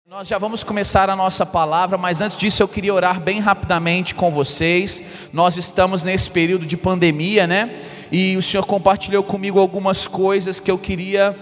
Nós já vamos começar a nossa palavra, mas antes disso eu queria orar bem rapidamente com vocês. Nós estamos nesse período de pandemia, né? E o Senhor compartilhou comigo algumas coisas que eu queria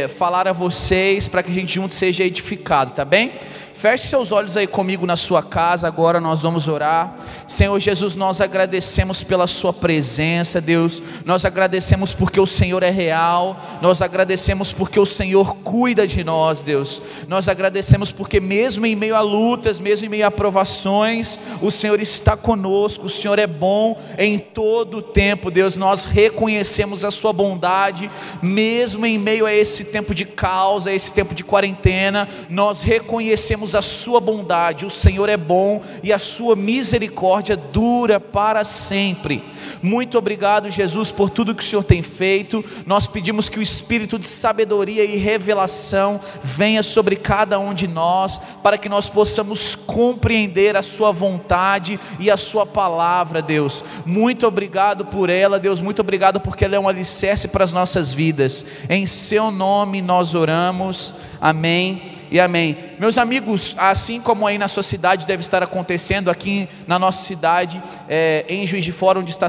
falar a vocês, para que a gente junto seja edificado, tá bem? Feche seus olhos aí comigo na sua casa, agora nós vamos orar. Senhor Jesus, nós agradecemos pela sua presença, Deus. Nós agradecemos porque o Senhor é real. Nós agradecemos porque o Senhor cuida de nós, Deus. Nós agradecemos porque mesmo em meio a lutas, mesmo em meio a provações, o Senhor está conosco. O Senhor é bom em todo o tempo, Deus. Nós reconhecemos a sua bondade, mesmo em meio a esse tempo de caos, a esse tempo de quarentena. Nós reconhecemos a sua bondade. O Senhor é bom e a sua misericórdia dura para sempre. Muito obrigado, Jesus, por tudo que o Senhor tem feito. Nós pedimos que o espírito de sabedoria e revelação venha sobre cada um de nós, para que nós possamos compreender a sua vontade e a sua palavra, Deus. Muito obrigado por ela, Deus. Muito obrigado porque ela é um alicerce para as nossas vidas. Em seu nome nós oramos. Amém e amém. Meus amigos, assim como aí na sua cidade deve estar acontecendo, aqui na nossa cidade, em Juiz de Fora, onde está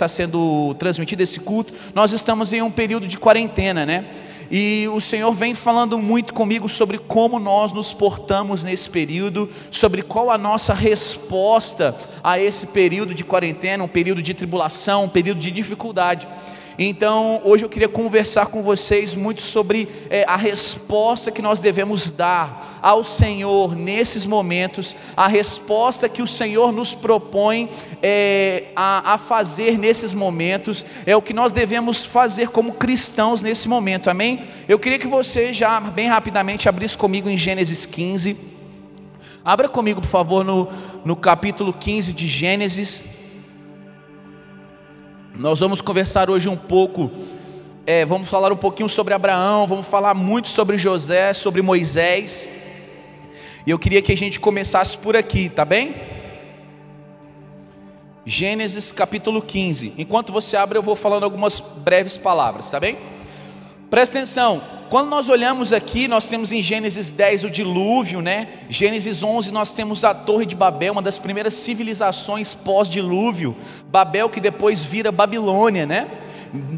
sendo transmitido esse culto, nós estamos em um período de quarentena, né? E o Senhor vem falando muito comigo sobre como nós nos portamos nesse período, sobre qual a nossa resposta a esse período de quarentena, um período de tribulação, um período de dificuldade. Então hoje eu queria conversar com vocês muito sobre a resposta que nós devemos dar ao Senhor nesses momentos, a resposta que o Senhor nos propõe a fazer nesses momentos, é o que nós devemos fazer como cristãos nesse momento, amém? Eu queria que você já bem rapidamente abrisse comigo em Gênesis 15, abra comigo por favor no capítulo 15 de Gênesis. Nós vamos conversar hoje um pouco, vamos falar um pouquinho sobre Abraão, vamos falar muito sobre José, sobre Moisés. E eu queria que a gente começasse por aqui, tá bem? Gênesis capítulo 15. Enquanto você abre, eu vou falando algumas breves palavras, tá bem? Presta atenção, quando nós olhamos aqui, nós temos em Gênesis 10 o dilúvio, né? Gênesis 11 nós temos a Torre de Babel, uma das primeiras civilizações pós-dilúvio. Babel que depois vira Babilônia, né?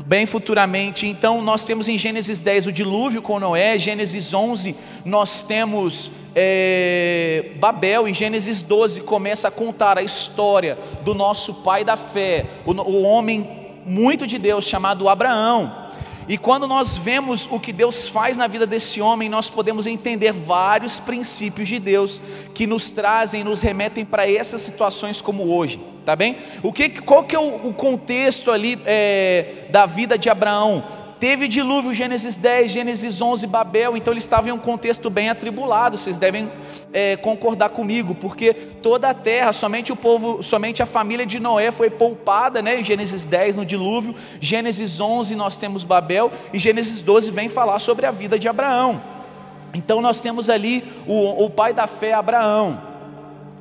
Bem futuramente. Então nós temos em Gênesis 10 o dilúvio com Noé. Gênesis 11 nós temos Babel. E Gênesis 12 começa a contar a história do nosso pai da fé, o homem muito de Deus chamado Abraão. E quando nós vemos o que Deus faz na vida desse homem, nós podemos entender vários princípios de Deus que nos trazem, nos remetem para essas situações como hoje, tá bem? Qual que é o contexto ali da vida de Abraão? Teve dilúvio, Gênesis 10, Gênesis 11, Babel. Então ele estava em um contexto bem atribulado. Vocês devem concordar comigo, porque toda a terra, somente a família de Noé foi poupada, né? Em Gênesis 10 no dilúvio, Gênesis 11 nós temos Babel, e Gênesis 12 vem falar sobre a vida de Abraão. Então nós temos ali o pai da fé, Abraão,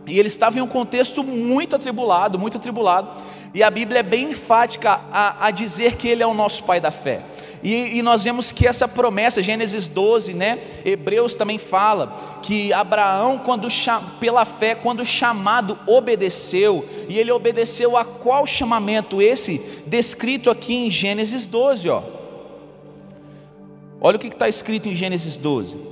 e ele estava em um contexto muito atribulado, e a Bíblia é bem enfática a dizer que ele é o nosso pai da fé. E nós vemos que essa promessa, Gênesis 12, né? Hebreus também fala que Abraão, pela fé, quando chamado, obedeceu. E ele obedeceu a qual chamamento? Esse descrito aqui em Gênesis 12, ó. Olha o que está escrito em Gênesis 12.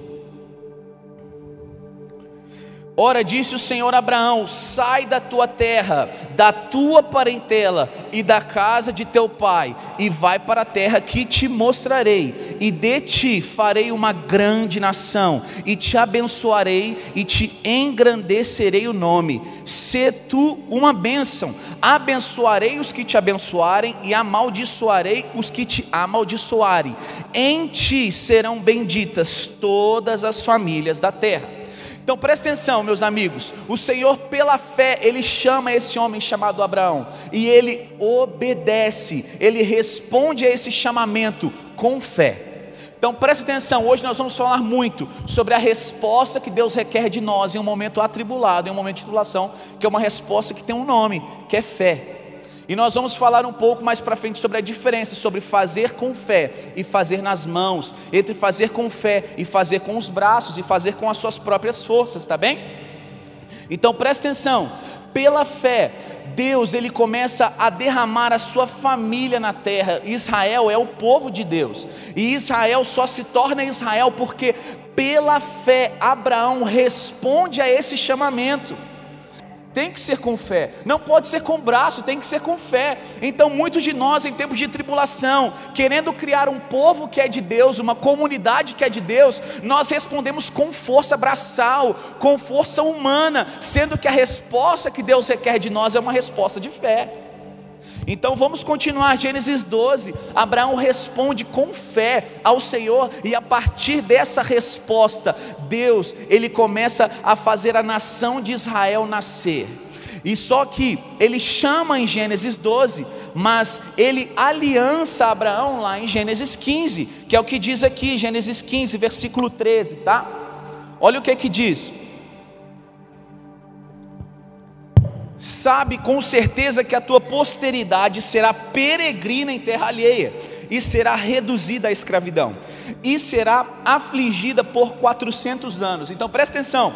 Ora, disse o Senhor a Abraão: sai da tua terra, da tua parentela e da casa de teu pai, e vai para a terra que te mostrarei, e de ti farei uma grande nação, e te abençoarei e te engrandecerei o nome. Sê tu uma bênção, abençoarei os que te abençoarem e amaldiçoarei os que te amaldiçoarem. Em ti serão benditas todas as famílias da terra. Então presta atenção, meus amigos, o Senhor pela fé, Ele chama esse homem chamado Abraão, e ele obedece, ele responde a esse chamamento com fé. Então presta atenção, hoje nós vamos falar muito sobre a resposta que Deus requer de nós em um momento atribulado, em um momento de tribulação, que é uma resposta que tem um nome, que é fé. E nós vamos falar um pouco mais para frente sobre a diferença sobre fazer com fé e fazer nas mãos, entre fazer com fé e fazer com os braços e fazer com as suas próprias forças, tá bem? Então presta atenção, pela fé, Deus ele começa a derramar a sua família na terra. Israel é o povo de Deus, e Israel só se torna Israel porque pela fé Abraão responde a esse chamamento. Tem que ser com fé, não pode ser com braço, tem que ser com fé. Então muitos de nós em tempos de tribulação, querendo criar um povo que é de Deus, uma comunidade que é de Deus, nós respondemos com força braçal, com força humana, sendo que a resposta que Deus requer de nós é uma resposta de fé. Então vamos continuar, Gênesis 12, Abraão responde com fé ao Senhor, e a partir dessa resposta, Deus, ele começa a fazer a nação de Israel nascer. E só que ele chama em Gênesis 12, mas ele aliança Abraão lá em Gênesis 15, que é o que diz aqui, Gênesis 15, versículo 13, tá? Olha o que diz. Sabe com certeza que a tua posteridade será peregrina em terra alheia, e será reduzida à escravidão, e será afligida por 400 anos. Então presta atenção,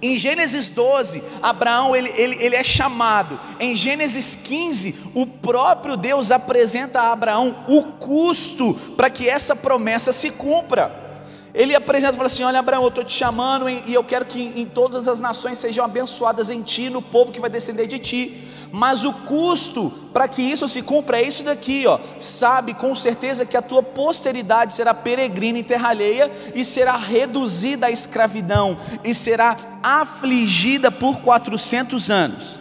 em Gênesis 12, Abraão ele é chamado. Em Gênesis 15, o próprio Deus apresenta a Abraão o custo para que essa promessa se cumpra. Ele apresenta e fala assim: olha Abraão, eu estou te chamando e eu quero que em todas as nações sejam abençoadas em ti, no povo que vai descender de ti. Mas o custo para que isso se cumpra é isso daqui, ó. Sabe com certeza que a tua posteridade será peregrina em terra alheia, e será reduzida à escravidão, e será afligida por 400 anos.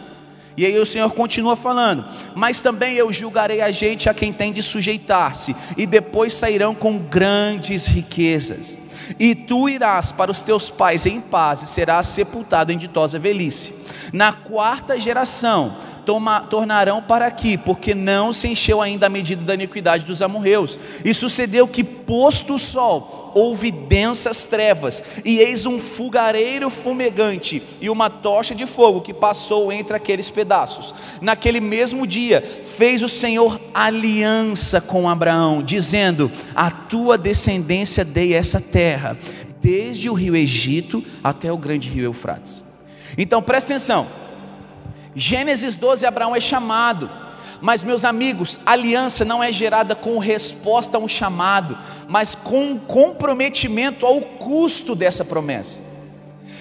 E aí o Senhor continua falando: mas também eu julgarei a gente a quem tem de sujeitar-se, e depois sairão com grandes riquezas. E tu irás para os teus pais em paz, e serás sepultado em ditosa velhice. Na quarta geração tornarão para aqui, porque não se encheu ainda a medida da iniquidade dos amorreus. E sucedeu que, posto o sol, houve densas trevas, e eis um fogareiro fumegante e uma tocha de fogo que passou entre aqueles pedaços. Naquele mesmo dia fez o Senhor aliança com Abraão, dizendo: a tua descendência dei essa terra, desde o rio Egito até o grande rio Eufrates. Então presta atenção, Gênesis 12, Abraão é chamado. Mas meus amigos, aliança não é gerada com resposta a um chamado, mas com comprometimento ao custo dessa promessa.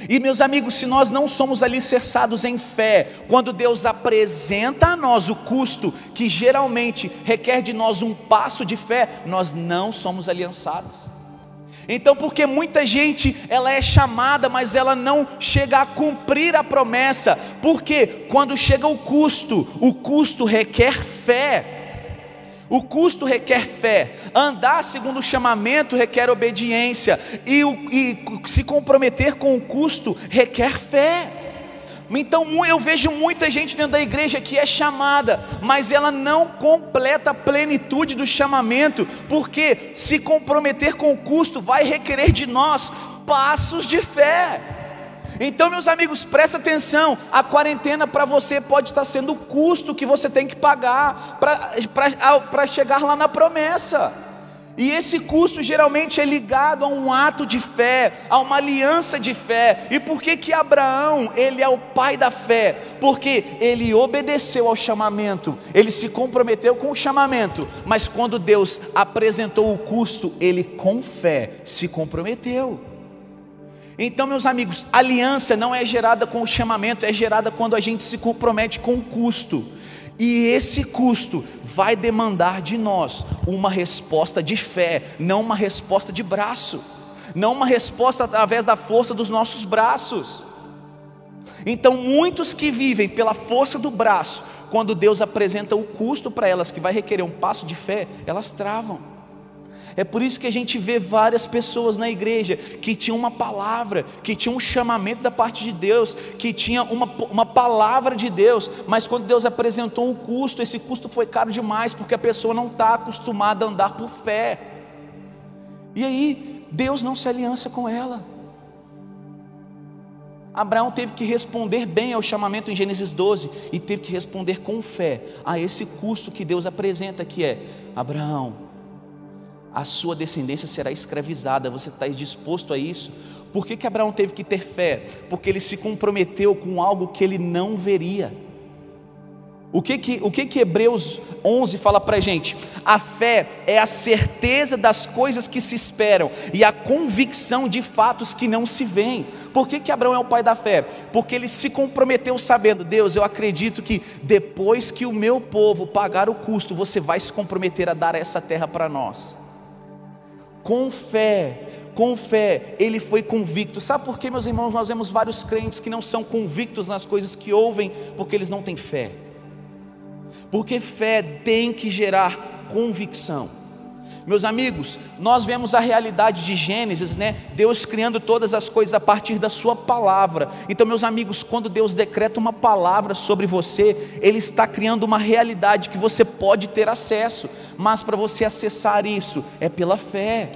E meus amigos, se nós não somos alicerçados em fé, quando Deus apresenta a nós o custo, que geralmente requer de nós um passo de fé, nós não somos aliançados. Então, porque muita gente, ela é chamada, mas ela não chega a cumprir a promessa, porque quando chega o custo requer fé. O custo requer fé. Andar segundo o chamamento requer obediência, e se comprometer com o custo requer fé. Então eu vejo muita gente dentro da igreja que é chamada, mas ela não completa a plenitude do chamamento, porque se comprometer com o custo vai requerer de nós passos de fé. Então meus amigos, presta atenção, a quarentena para você pode estar sendo o custo que você tem que pagar para chegar lá na promessa. E esse custo geralmente é ligado a um ato de fé, a uma aliança de fé. E por que Abraão, ele é o pai da fé? Porque ele obedeceu ao chamamento, ele se comprometeu com o chamamento, mas quando Deus apresentou o custo, ele com fé se comprometeu. Então meus amigos, aliança não é gerada com o chamamento, é gerada quando a gente se compromete com o custo. E esse custo vai demandar de nós uma resposta de fé, não uma resposta de braço, não uma resposta através da força dos nossos braços. Então muitos que vivem pela força do braço, quando Deus apresenta o custo para elas, que vai requerer um passo de fé, elas travam. É por isso que a gente vê várias pessoas na igreja que tinham uma palavra, que tinham um chamamento da parte de Deus, que tinha uma palavra de Deus, mas quando Deus apresentou um custo, esse custo foi caro demais, porque a pessoa não está acostumada a andar por fé. E aí Deus não se aliança com ela. Abraão teve que responder bem ao chamamento em Gênesis 12 e teve que responder com fé a esse custo que Deus apresenta, que é: Abraão, a sua descendência será escravizada, você está disposto a isso? Por que Abraão teve que ter fé? Porque ele se comprometeu com algo que ele não veria. O que Hebreus 11 fala para a gente? A fé é a certeza das coisas que se esperam e a convicção de fatos que não se veem. Por que Abraão é o pai da fé? Porque ele se comprometeu sabendo: Deus, eu acredito que depois que o meu povo pagar o custo, você vai se comprometer a dar essa terra para nós. Com fé, ele foi convicto. Sabe por que, meus irmãos, nós vemos vários crentes que não são convictos nas coisas que ouvem? Porque eles não têm fé. Porque fé tem que gerar convicção. Meus amigos, nós vemos a realidade de Gênesis, né? Deus criando todas as coisas a partir da sua palavra. Então, meus amigos, quando Deus decreta uma palavra sobre você, Ele está criando uma realidade que você pode ter acesso. Mas para você acessar isso, é pela fé.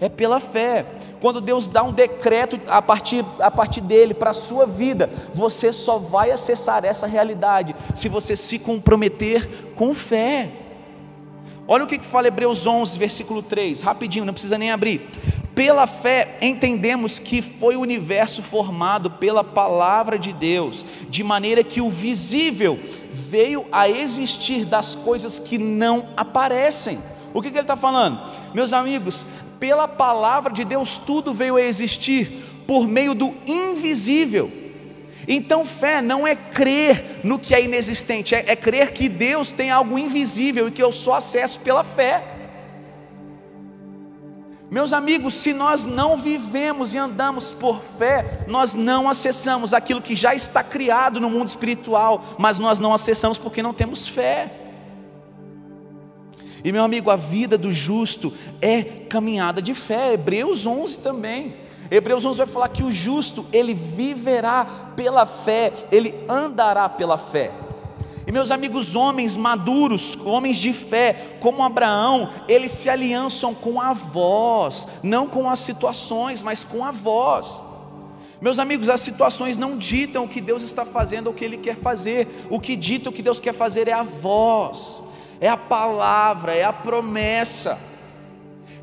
É pela fé. Quando Deus dá um decreto a partir dele para a sua vida, você só vai acessar essa realidade se você se comprometer com fé. Olha o que fala Hebreus 11, versículo 3, rapidinho, não precisa nem abrir. Pela fé entendemos que foi o universo formado pela palavra de Deus, de maneira que o visível veio a existir das coisas que não aparecem. O que ele está falando? Meus amigos, pela palavra de Deus tudo veio a existir por meio do invisível. Então fé não é crer no que é inexistente, é crer que Deus tem algo invisível e que eu só acesso pela fé. Meus amigos, se nós não vivemos e andamos por fé, nós não acessamos aquilo que já está criado no mundo espiritual, mas nós não acessamos porque não temos fé. E meu amigo, a vida do justo é caminhada de fé. Hebreus 11 também. Hebreus 11 vai falar que o justo, ele viverá pela fé, ele andará pela fé. E meus amigos, homens maduros, homens de fé, como Abraão, eles se aliançam com a voz, não com as situações, mas com a voz. Meus amigos, as situações não ditam o que Deus está fazendo ou o que Ele quer fazer. O que dita o que Deus quer fazer é a voz, é a palavra, é a promessa.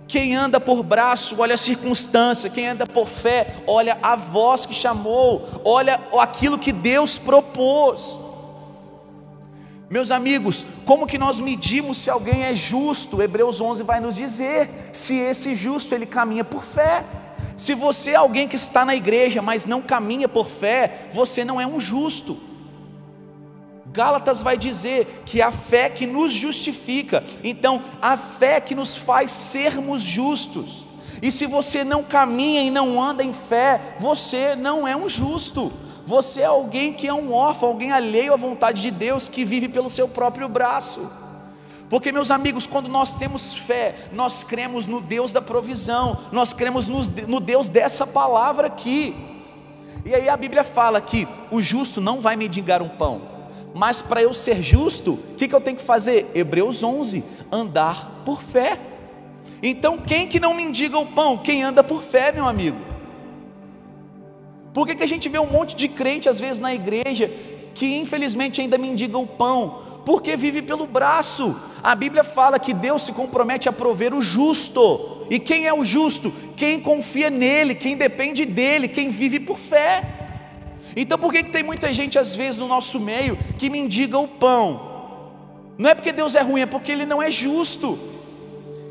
Quem anda por braço, olha a circunstância. Quem anda por fé, olha a voz que chamou, olha aquilo que Deus propôs. Meus amigos, como que nós medimos se alguém é justo? Hebreus 11 vai nos dizer se esse justo ele caminha por fé. Se você é alguém que está na igreja, mas não caminha por fé, você não é um justo. Gálatas vai dizer que a fé que nos justifica, então a fé que nos faz sermos justos. E se você não caminha e não anda em fé, você não é um justo. Você é alguém que é um órfão, alguém alheio à vontade de Deus, que vive pelo seu próprio braço. Porque, meus amigos, quando nós temos fé, nós cremos no Deus da provisão, nós cremos no Deus dessa palavra aqui. E aí a Bíblia fala que o justo não vai mendigar um pão, mas para eu ser justo, o que eu tenho que fazer? Hebreus 11, andar por fé. Então quem que não mendiga o pão? Quem anda por fé, meu amigo. Por que a gente vê um monte de crente às vezes na igreja que infelizmente ainda mendiga o pão? Porque vive pelo braço. A Bíblia fala que Deus se compromete a prover o justo. E quem é o justo? Quem confia nele, quem depende dele, quem vive por fé. Então por que tem muita gente às vezes no nosso meio que mendiga o pão? Não é porque Deus é ruim, é porque Ele não é justo.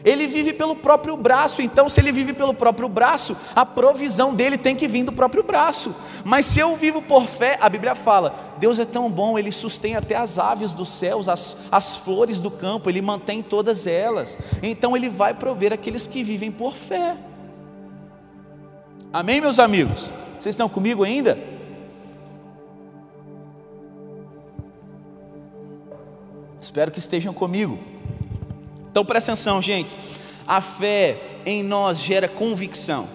Ele vive pelo próprio braço. Então se Ele vive pelo próprio braço, a provisão dele tem que vir do próprio braço. Mas se eu vivo por fé, a Bíblia fala, Deus é tão bom, Ele sustém até as aves dos céus, as flores do campo, Ele mantém todas elas. Então Ele vai prover aqueles que vivem por fé. Amém, meus amigos? Vocês estão comigo ainda? Espero que estejam comigo. Então presta atenção, gente. A fé em nós gera convicção.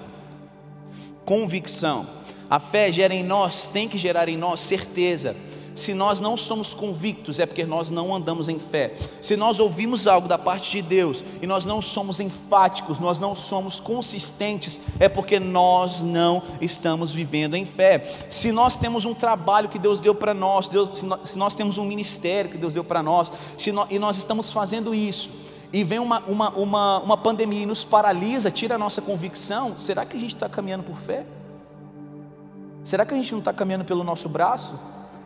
Convicção. A fé gera em nós, tem que gerar em nós certeza. Se nós não somos convictos, é porque nós não andamos em fé. Se nós ouvimos algo da parte de Deus e nós não somos enfáticos, nós não somos consistentes, é porque nós não estamos vivendo em fé. Se nós temos um trabalho que Deus deu para nós, se nós temos um ministério que Deus deu para nós, e nós estamos fazendo isso, e vem uma pandemia e nos paralisa, tira a nossa convicção, será que a gente está caminhando por fé? Será que a gente não está caminhando pelo nosso braço?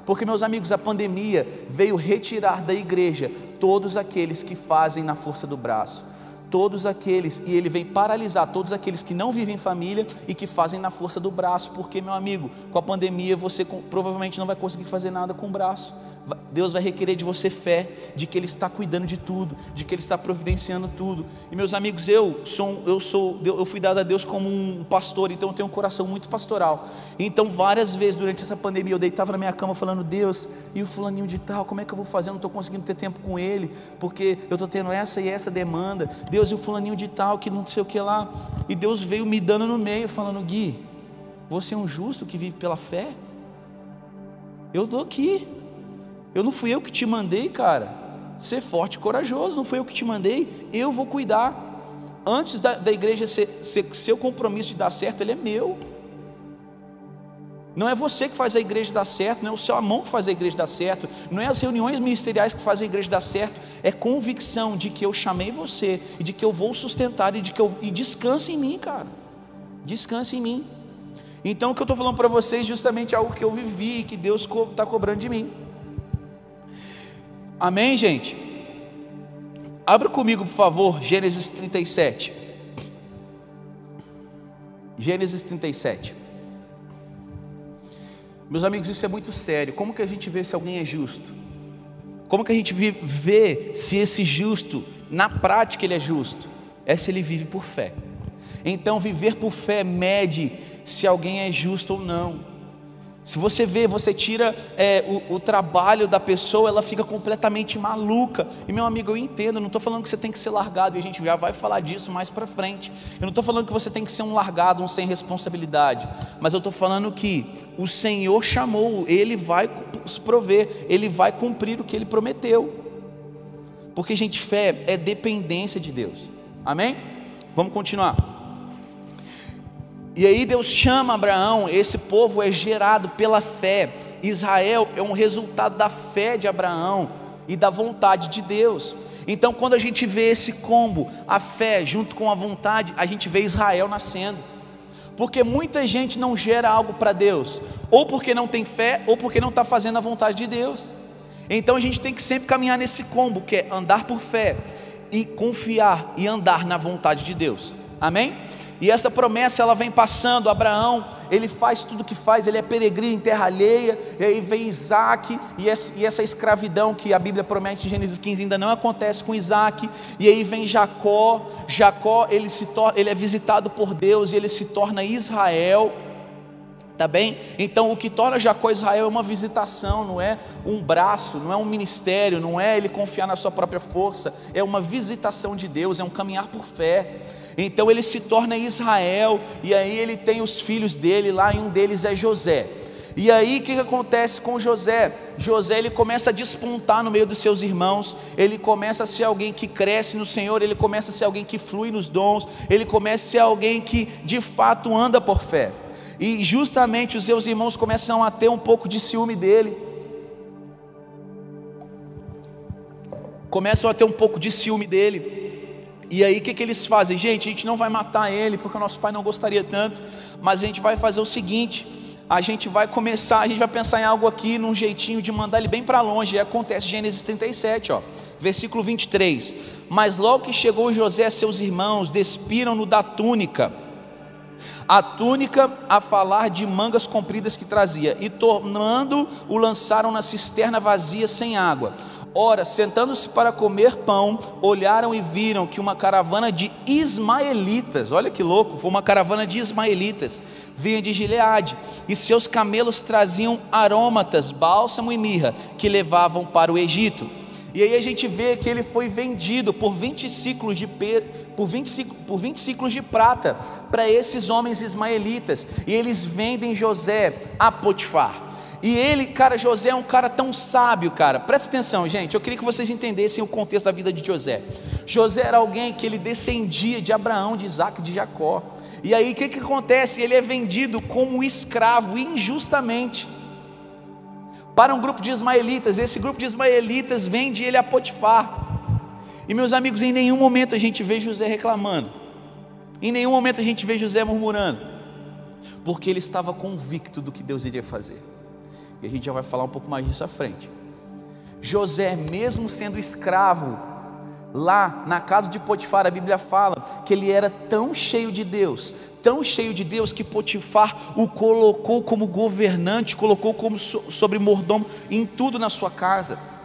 Porque, meus amigos, a pandemia veio retirar da igreja todos aqueles que fazem na força do braço, e ele vem paralisar todos aqueles que não vivem em família e que fazem na força do braço. Porque, meu amigo, com a pandemia você provavelmente não vai conseguir fazer nada com o braço. Deus vai requerer de você fé, de que Ele está cuidando de tudo, de que Ele está providenciando tudo. E, meus amigos, eu fui dado a Deus como um pastor, então eu tenho um coração muito pastoral. Então várias vezes durante essa pandemia eu deitava na minha cama falando: Deus, e o fulaninho de tal, como é que eu vou fazer? Eu não estou conseguindo ter tempo com ele, porque eu estou tendo essa e essa demanda. Deus, e o fulaninho de tal, que não sei o que lá. E Deus veio me dando no meio, falando: Gui, você é um justo que vive pela fé? Eu estou aqui. Não fui eu que te mandei, cara. Ser forte e corajoso, não foi eu que te mandei. Eu vou cuidar. Antes da igreja seu compromisso de dar certo, ele é meu. Não é você que faz a igreja dar certo, não é o seu amor que faz a igreja dar certo, não é as reuniões ministeriais que fazem a igreja dar certo. É convicção de que eu chamei você e de que eu vou sustentar e descanse em mim, cara. Descanse em mim. Então o que eu estou falando para vocês justamente é algo que eu vivi e que Deus está cobrando de mim. Amém, gente? Abra comigo, por favor, Gênesis 37. Gênesis 37. Meus amigos, isso é muito sério. Como que a gente vê se alguém é justo? Como que a gente vê se esse justo, na prática ele é justo? É se ele vive por fé. Então viver por fé mede se alguém é justo ou não. Se você vê, você tira o trabalho da pessoa, ela fica completamente maluca. E, meu amigo, eu entendo, não estou falando que você tem que ser largado, e a gente já vai falar disso mais para frente. Eu não estou falando que você tem que ser um largado, um sem responsabilidade, mas eu estou falando que o Senhor chamou, Ele vai prover, Ele vai cumprir o que Ele prometeu. Porque, gente, fé é dependência de Deus. Amém? Vamos continuar. E aí Deus chama Abraão. Esse povo é gerado pela fé. Israel é um resultado da fé de Abraão e da vontade de Deus. Então quando a gente vê esse combo, a fé junto com a vontade, a gente vê Israel nascendo. Porque muita gente não gera algo para Deus, ou porque não tem fé, ou porque não está fazendo a vontade de Deus. Então a gente tem que sempre caminhar nesse combo, que é andar por fé e confiar e andar na vontade de Deus. Amém? E essa promessa ela vem passando. Abraão, ele faz tudo o que faz, ele é peregrino em terra alheia. E aí vem Isaac, e essa escravidão que a Bíblia promete em Gênesis 15 ainda não acontece com Isaac. E aí vem Jacó. Ele é visitado por Deus e ele se torna Israel. Tá bem? Então o que torna Jacó Israel é uma visitação, não é um braço, não é um ministério, não é ele confiar na sua própria força, é uma visitação de Deus, é um caminhar por fé. Então ele se torna Israel, e aí ele tem os filhos dele lá, e um deles é José. E aí o que acontece com José? José ele começa a despontar no meio dos seus irmãos, ele começa a ser alguém que cresce no Senhor, ele começa a ser alguém que flui nos dons, ele começa a ser alguém que de fato anda por fé. E justamente os seus irmãos começam a ter um pouco de ciúme dele. E aí o que eles fazem? Gente, a gente não vai matar ele, porque o nosso pai não gostaria tanto, mas a gente vai fazer o seguinte: a gente vai pensar em algo aqui, num jeitinho de mandar ele bem para longe. E acontece Gênesis 37, versículo 23. Mas logo que chegou José a seus irmãos, despiram-no da túnica, a túnica a falar de mangas compridas que trazia, e tornando o lançaram na cisterna vazia sem água. Ora, sentando-se para comer pão, olharam e viram que uma caravana de ismaelitas, olha que louco, foi uma caravana de ismaelitas, vinha de Gileade, e seus camelos traziam aromatas, bálsamo e mirra, que levavam para o Egito. E aí a gente vê que ele foi vendido por 20 ciclos de prata para esses homens ismaelitas, e eles vendem José a Potifar. E ele, cara, José é um cara tão sábio, cara. Presta atenção, gente. Eu queria que vocês entendessem o contexto da vida de José. José era alguém que ele descendia de Abraão, de Isaac, de Jacó. E aí o que acontece? Ele é vendido como escravo injustamente para um grupo de ismaelitas. Esse grupo de ismaelitas vende ele a Potifar. E meus amigos, em nenhum momento a gente vê José reclamando, em nenhum momento a gente vê José murmurando, porque ele estava convicto do que Deus iria fazer. E a gente já vai falar um pouco mais disso à frente. José, mesmo sendo escravo lá na casa de Potifar, a Bíblia fala que ele era tão cheio de Deus, que Potifar o colocou como governante, colocou como sobre mordomo em tudo na sua casa.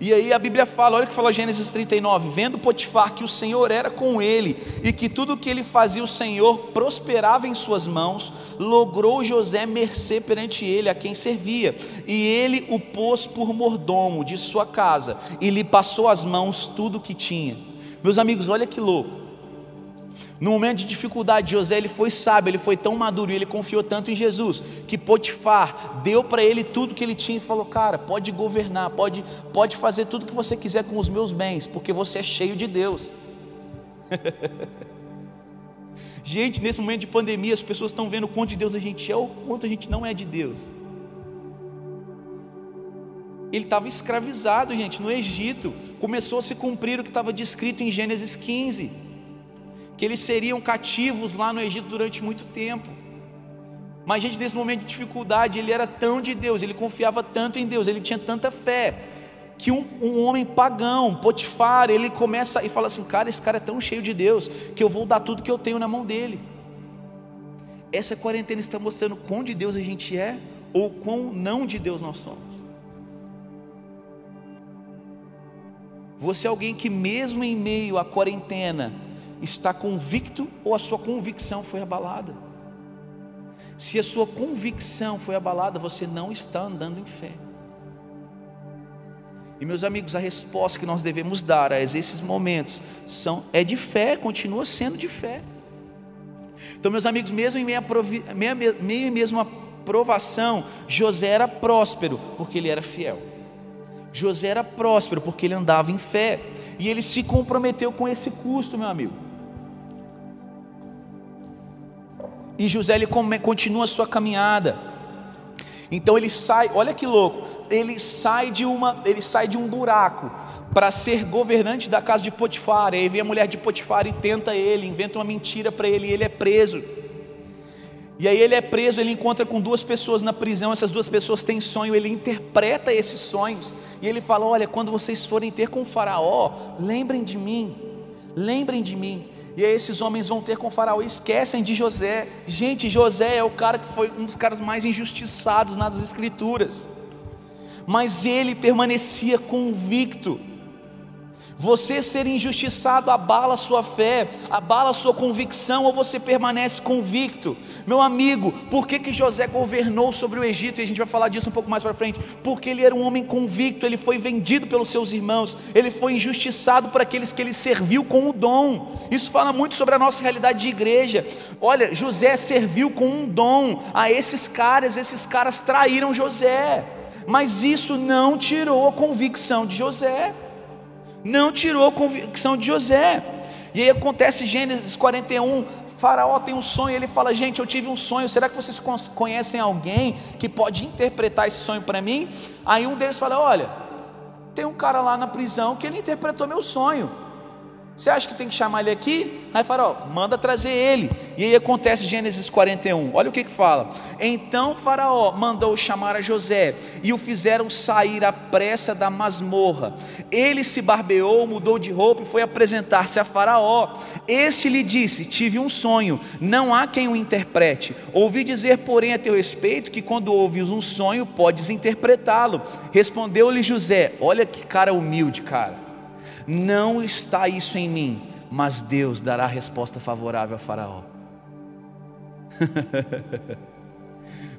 E aí a Bíblia fala, olha o que fala Gênesis 39, vendo Potifar que o Senhor era com ele, e que tudo o que ele fazia o Senhor prosperava em suas mãos, logrou José mercê perante ele, a quem servia, e ele o pôs por mordomo de sua casa, e lhe passou às mãos tudo o que tinha. Meus amigos, olha que louco. No momento de dificuldade, José ele foi sábio, ele foi tão maduro, e ele confiou tanto em Jesus, que Potifar deu para ele tudo que ele tinha e falou, cara, pode governar, pode fazer tudo que você quiser com os meus bens, porque você é cheio de Deus. Gente, nesse momento de pandemia, as pessoas estão vendo o quanto de Deus a gente é, ou o quanto a gente não é de Deus. Ele estava escravizado, gente, no Egito. Começou a se cumprir o que estava descrito em Gênesis 15, que eles seriam cativos lá no Egito durante muito tempo. Mas gente, nesse momento de dificuldade, ele era tão de Deus, ele confiava tanto em Deus, ele tinha tanta fé, que um homem pagão, Potifar, ele começa e fala assim, cara, esse cara é tão cheio de Deus, que eu vou dar tudo que eu tenho na mão dele. Essa quarentena está mostrando quão de Deus a gente é, ou quão não de Deus nós somos. Você é alguém que mesmo em meio à quarentena está convicto, ou a sua convicção foi abalada? Se a sua convicção foi abalada, você não está andando em fé. E meus amigos, a resposta que nós devemos dar a esses momentos é de fé, continua sendo de fé. Então meus amigos, mesmo em meio a provação, José era próspero, porque ele era fiel. José era próspero, porque ele andava em fé, e ele se comprometeu com esse custo, meu amigo. E José ele continua a sua caminhada. Então ele sai, olha que louco, ele sai de um buraco para ser governante da casa de Potifar. Aí vem a mulher de Potifar e tenta ele, inventa uma mentira para ele, e ele é preso. E aí ele é preso, ele encontra com duas pessoas na prisão, essas duas pessoas têm sonho, ele interpreta esses sonhos, e ele fala, olha, quando vocês forem ter com o faraó, lembrem de mim. E aí esses homens vão ter com o faraó e esquecem de José. Gente, José é o cara que foi um dos caras mais injustiçados nas escrituras, mas ele permanecia convicto. Você ser injustiçado abala a sua fé, abala a sua convicção, ou você permanece convicto? Meu amigo, por que José governou sobre o Egito? E a gente vai falar disso um pouco mais para frente. Porque ele era um homem convicto, ele foi vendido pelos seus irmãos, ele foi injustiçado por aqueles que ele serviu com o dom. Isso fala muito sobre a nossa realidade de igreja. Olha, José serviu com um dom a esses caras traíram José, mas isso não tirou a convicção de José. Não tirou a convicção de José. E aí acontece Gênesis 41, Faraó tem um sonho, ele fala, gente, eu tive um sonho, será que vocês conhecem alguém que pode interpretar esse sonho para mim? Aí um deles fala, olha, tem um cara lá na prisão que ele interpretou meu sonho, você acha que tem que chamar ele aqui? Aí Faraó, manda trazer ele. E aí acontece Gênesis 41, olha o que fala. Então Faraó mandou chamar a José, e o fizeram sair à pressa da masmorra. Ele se barbeou, mudou de roupa e foi apresentar-se a Faraó. Este lhe disse, tive um sonho, não há quem o interprete. Ouvi dizer, porém, a teu respeito, que quando ouves um sonho, podes interpretá-lo. Respondeu-lhe José, olha que cara humilde, cara. Não está isso em mim, mas Deus dará resposta favorável a Faraó.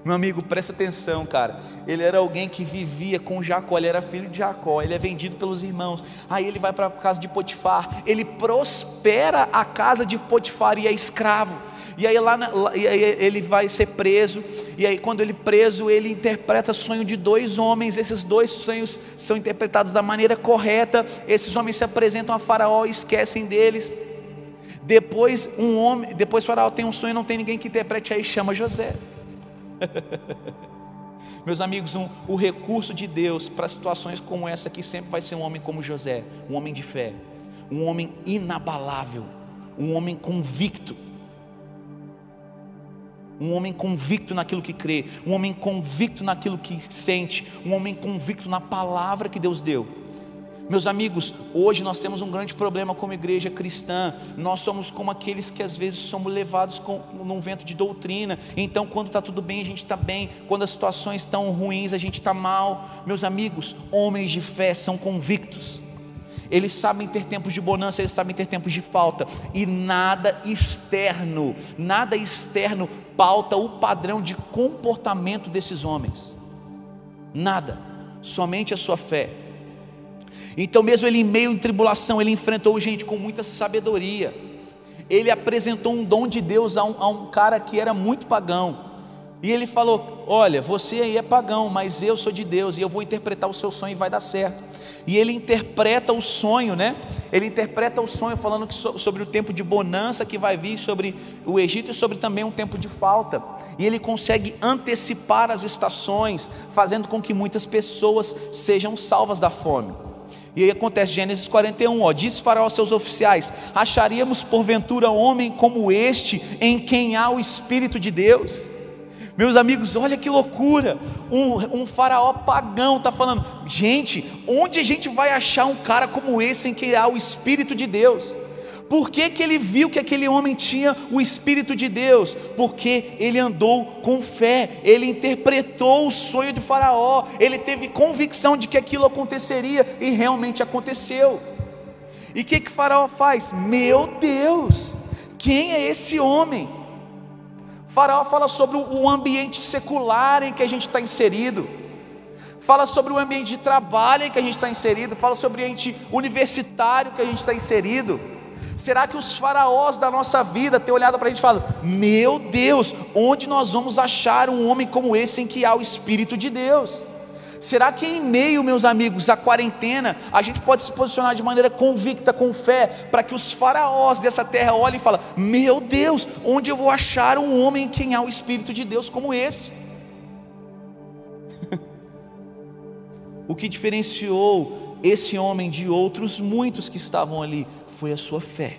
Meu amigo, presta atenção, cara. Ele era alguém que vivia com Jacó, ele era filho de Jacó, ele é vendido pelos irmãos. Aí ele vai para a casa de Potifar, ele prospera a casa de Potifar e é escravo. E aí ele vai ser preso, e aí quando ele preso, ele interpreta o sonho de 2 homens, esses 2 sonhos são interpretados da maneira correta, esses homens se apresentam a Faraó e esquecem deles. Depois Faraó tem um sonho, não tem ninguém que interprete, aí chama José. Meus amigos, o recurso de Deus para situações como essa aqui sempre vai ser um homem como José, um homem de fé, um homem inabalável, um homem convicto, um homem convicto naquilo que crê, um homem convicto naquilo que sente, um homem convicto na palavra que Deus deu. Meus amigos, hoje nós temos um grande problema como igreja cristã. Nós somos como aqueles que às vezes somos levados num vento de doutrina. Então quando está tudo bem, a gente está bem, quando as situações estão ruins, a gente está mal. Meus amigos, homens de fé são convictos. Eles sabem ter tempos de bonança, eles sabem ter tempos de falta, e nada externo pauta o padrão de comportamento desses homens. Nada, somente a sua fé. Então mesmo ele em meio em tribulação, ele enfrentou gente com muita sabedoria. Ele apresentou um dom de Deus a um cara que era muito pagão, e ele falou: olha, você aí é pagão, mas eu sou de Deus, e eu vou interpretar o seu sonho e vai dar certo. E ele interpreta o sonho, né? Ele interpreta o sonho falando sobre o tempo de bonança que vai vir sobre o Egito, e sobre também um tempo de falta. E ele consegue antecipar as estações, fazendo com que muitas pessoas sejam salvas da fome. E aí acontece Gênesis 41, diz Faraó aos seus oficiais: acharíamos porventura homem como este, em quem há o Espírito de Deus? Meus amigos, olha que loucura, um faraó pagão está falando: gente, onde a gente vai achar um cara como esse em que há o Espírito de Deus? Por que ele viu que aquele homem tinha o Espírito de Deus? Porque ele andou com fé, ele interpretou o sonho de Faraó, ele teve convicção de que aquilo aconteceria, e realmente aconteceu. E o que Faraó faz? Meu Deus, quem é esse homem? Faraó fala sobre o ambiente secular em que a gente está inserido, fala sobre o ambiente de trabalho em que a gente está inserido, fala sobre o ambiente universitário que a gente está inserido. Será que os faraós da nossa vida têm olhado para a gente e falam: meu Deus, onde nós vamos achar um homem como esse em que há o Espírito de Deus? Será que em meio, meus amigos, à quarentena, a gente pode se posicionar de maneira convicta, com fé, para que os faraós dessa terra olhem e falem: meu Deus, onde eu vou achar um homem em quem há o Espírito de Deus como esse? O que diferenciou esse homem de outros muitos que estavam ali foi a sua fé,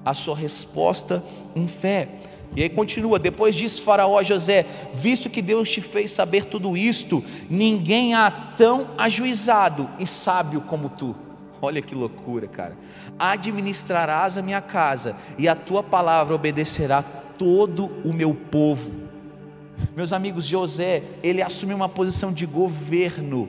a sua resposta em fé. E aí continua: depois disse Faraó a José: visto que Deus te fez saber tudo isto, ninguém há tão ajuizado e sábio como tu. Olha que loucura, cara. Administrarás a minha casa, e a tua palavra obedecerá todo o meu povo. Meus amigos, José, ele assume uma posição de governo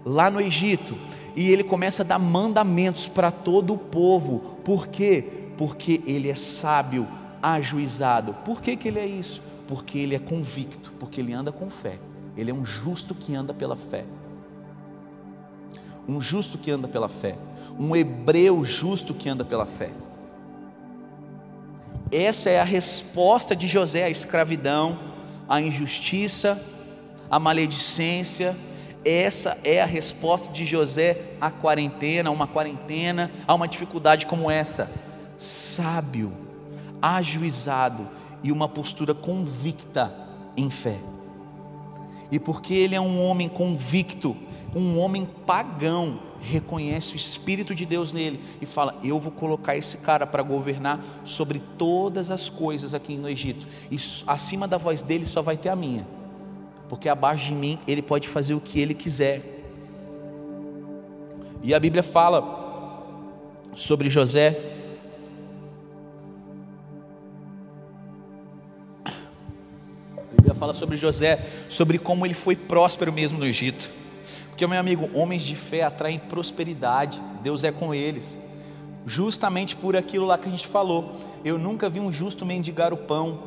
lá no Egito, e ele começa a dar mandamentos para todo o povo. Por quê? Porque ele é sábio, ajuizado. Por que ele é isso? Porque ele é convicto, porque ele anda com fé. Ele é um justo que anda pela fé. Um justo que anda pela fé. Um hebreu justo que anda pela fé. Essa é a resposta de José à escravidão, à injustiça, à maledicência. Essa é a resposta de José à quarentena, a uma dificuldade como essa. Sábio, ajuizado e uma postura convicta em fé. E porque ele é um homem convicto, um homem pagão, reconhece o Espírito de Deus nele e fala: eu vou colocar esse cara para governar sobre todas as coisas aqui no Egito, e acima da voz dele só vai ter a minha, porque abaixo de mim ele pode fazer o que ele quiser. E a Bíblia fala sobre José. A Bíblia fala sobre José, sobre como ele foi próspero mesmo no Egito. Porque, meu amigo, homens de fé atraem prosperidade, Deus é com eles, justamente por aquilo lá que a gente falou. Eu nunca vi um justo mendigar o pão,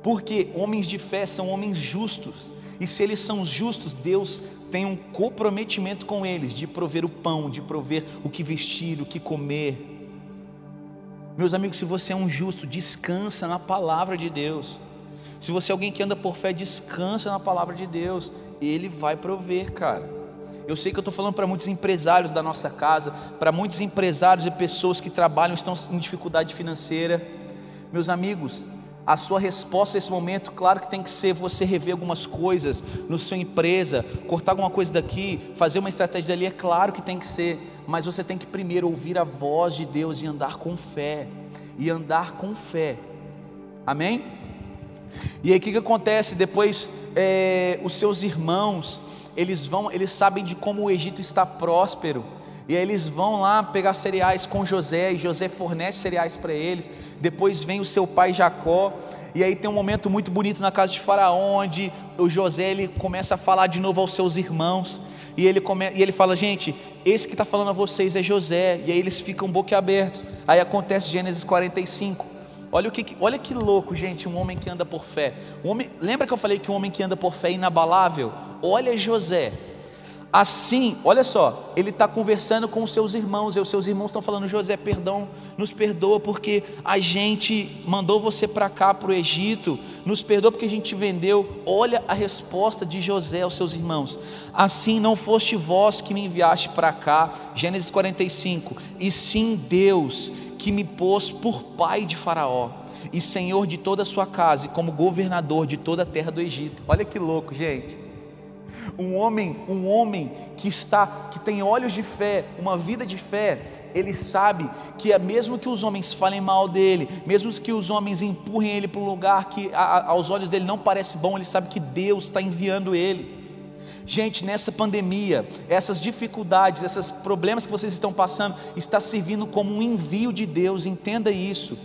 porque homens de fé são homens justos, e se eles são justos, Deus tem um comprometimento com eles, de prover o pão, de prover o que vestir, o que comer. Meus amigos, se você é um justo, descansa na palavra de Deus. Se você é alguém que anda por fé, descansa na palavra de Deus, Ele vai prover, cara. Eu sei que eu estou falando para muitos empresários da nossa casa, para muitos empresários e pessoas que trabalham, estão em dificuldade financeira. Meus amigos, a sua resposta nesse momento, claro que tem que ser você rever algumas coisas na sua empresa, cortar alguma coisa daqui, fazer uma estratégia dali, é claro que tem que ser, mas você tem que primeiro ouvir a voz de Deus e andar com fé, amém? E aí o que acontece? Depois os seus irmãos, eles sabem de como o Egito está próspero, e aí eles vão lá pegar cereais com José, e José fornece cereais para eles. Depois vem o seu pai Jacó, e aí tem um momento muito bonito na casa de Faraó, onde o José ele começa a falar de novo aos seus irmãos, e ele fala: gente, esse que está falando a vocês é José. E aí eles ficam boquiabertos. Aí acontece Gênesis 45. Olha que louco, gente, um homem que anda por fé. Lembra que eu falei que um homem que anda por fé é inabalável? Olha José. Assim, olha só, ele está conversando com os seus irmãos, e os seus irmãos estão falando: José, perdão, nos perdoa porque a gente mandou você para cá, para o Egito, nos perdoa porque a gente te vendeu. Olha a resposta de José aos seus irmãos: assim não foste vós que me enviaste para cá, Gênesis 45, e sim Deus que me pôs por pai de Faraó, e senhor de toda a sua casa, e como governador de toda a terra do Egito. Olha que louco, gente. Um homem que tem olhos de fé, uma vida de fé, ele sabe que mesmo que os homens falem mal dele, mesmo que os homens empurrem ele para um lugar que aos olhos dele não parece bom, ele sabe que Deus está enviando ele. Gente, nessa pandemia, essas dificuldades, esses problemas que vocês estão passando, está servindo como um envio de Deus. Entenda isso.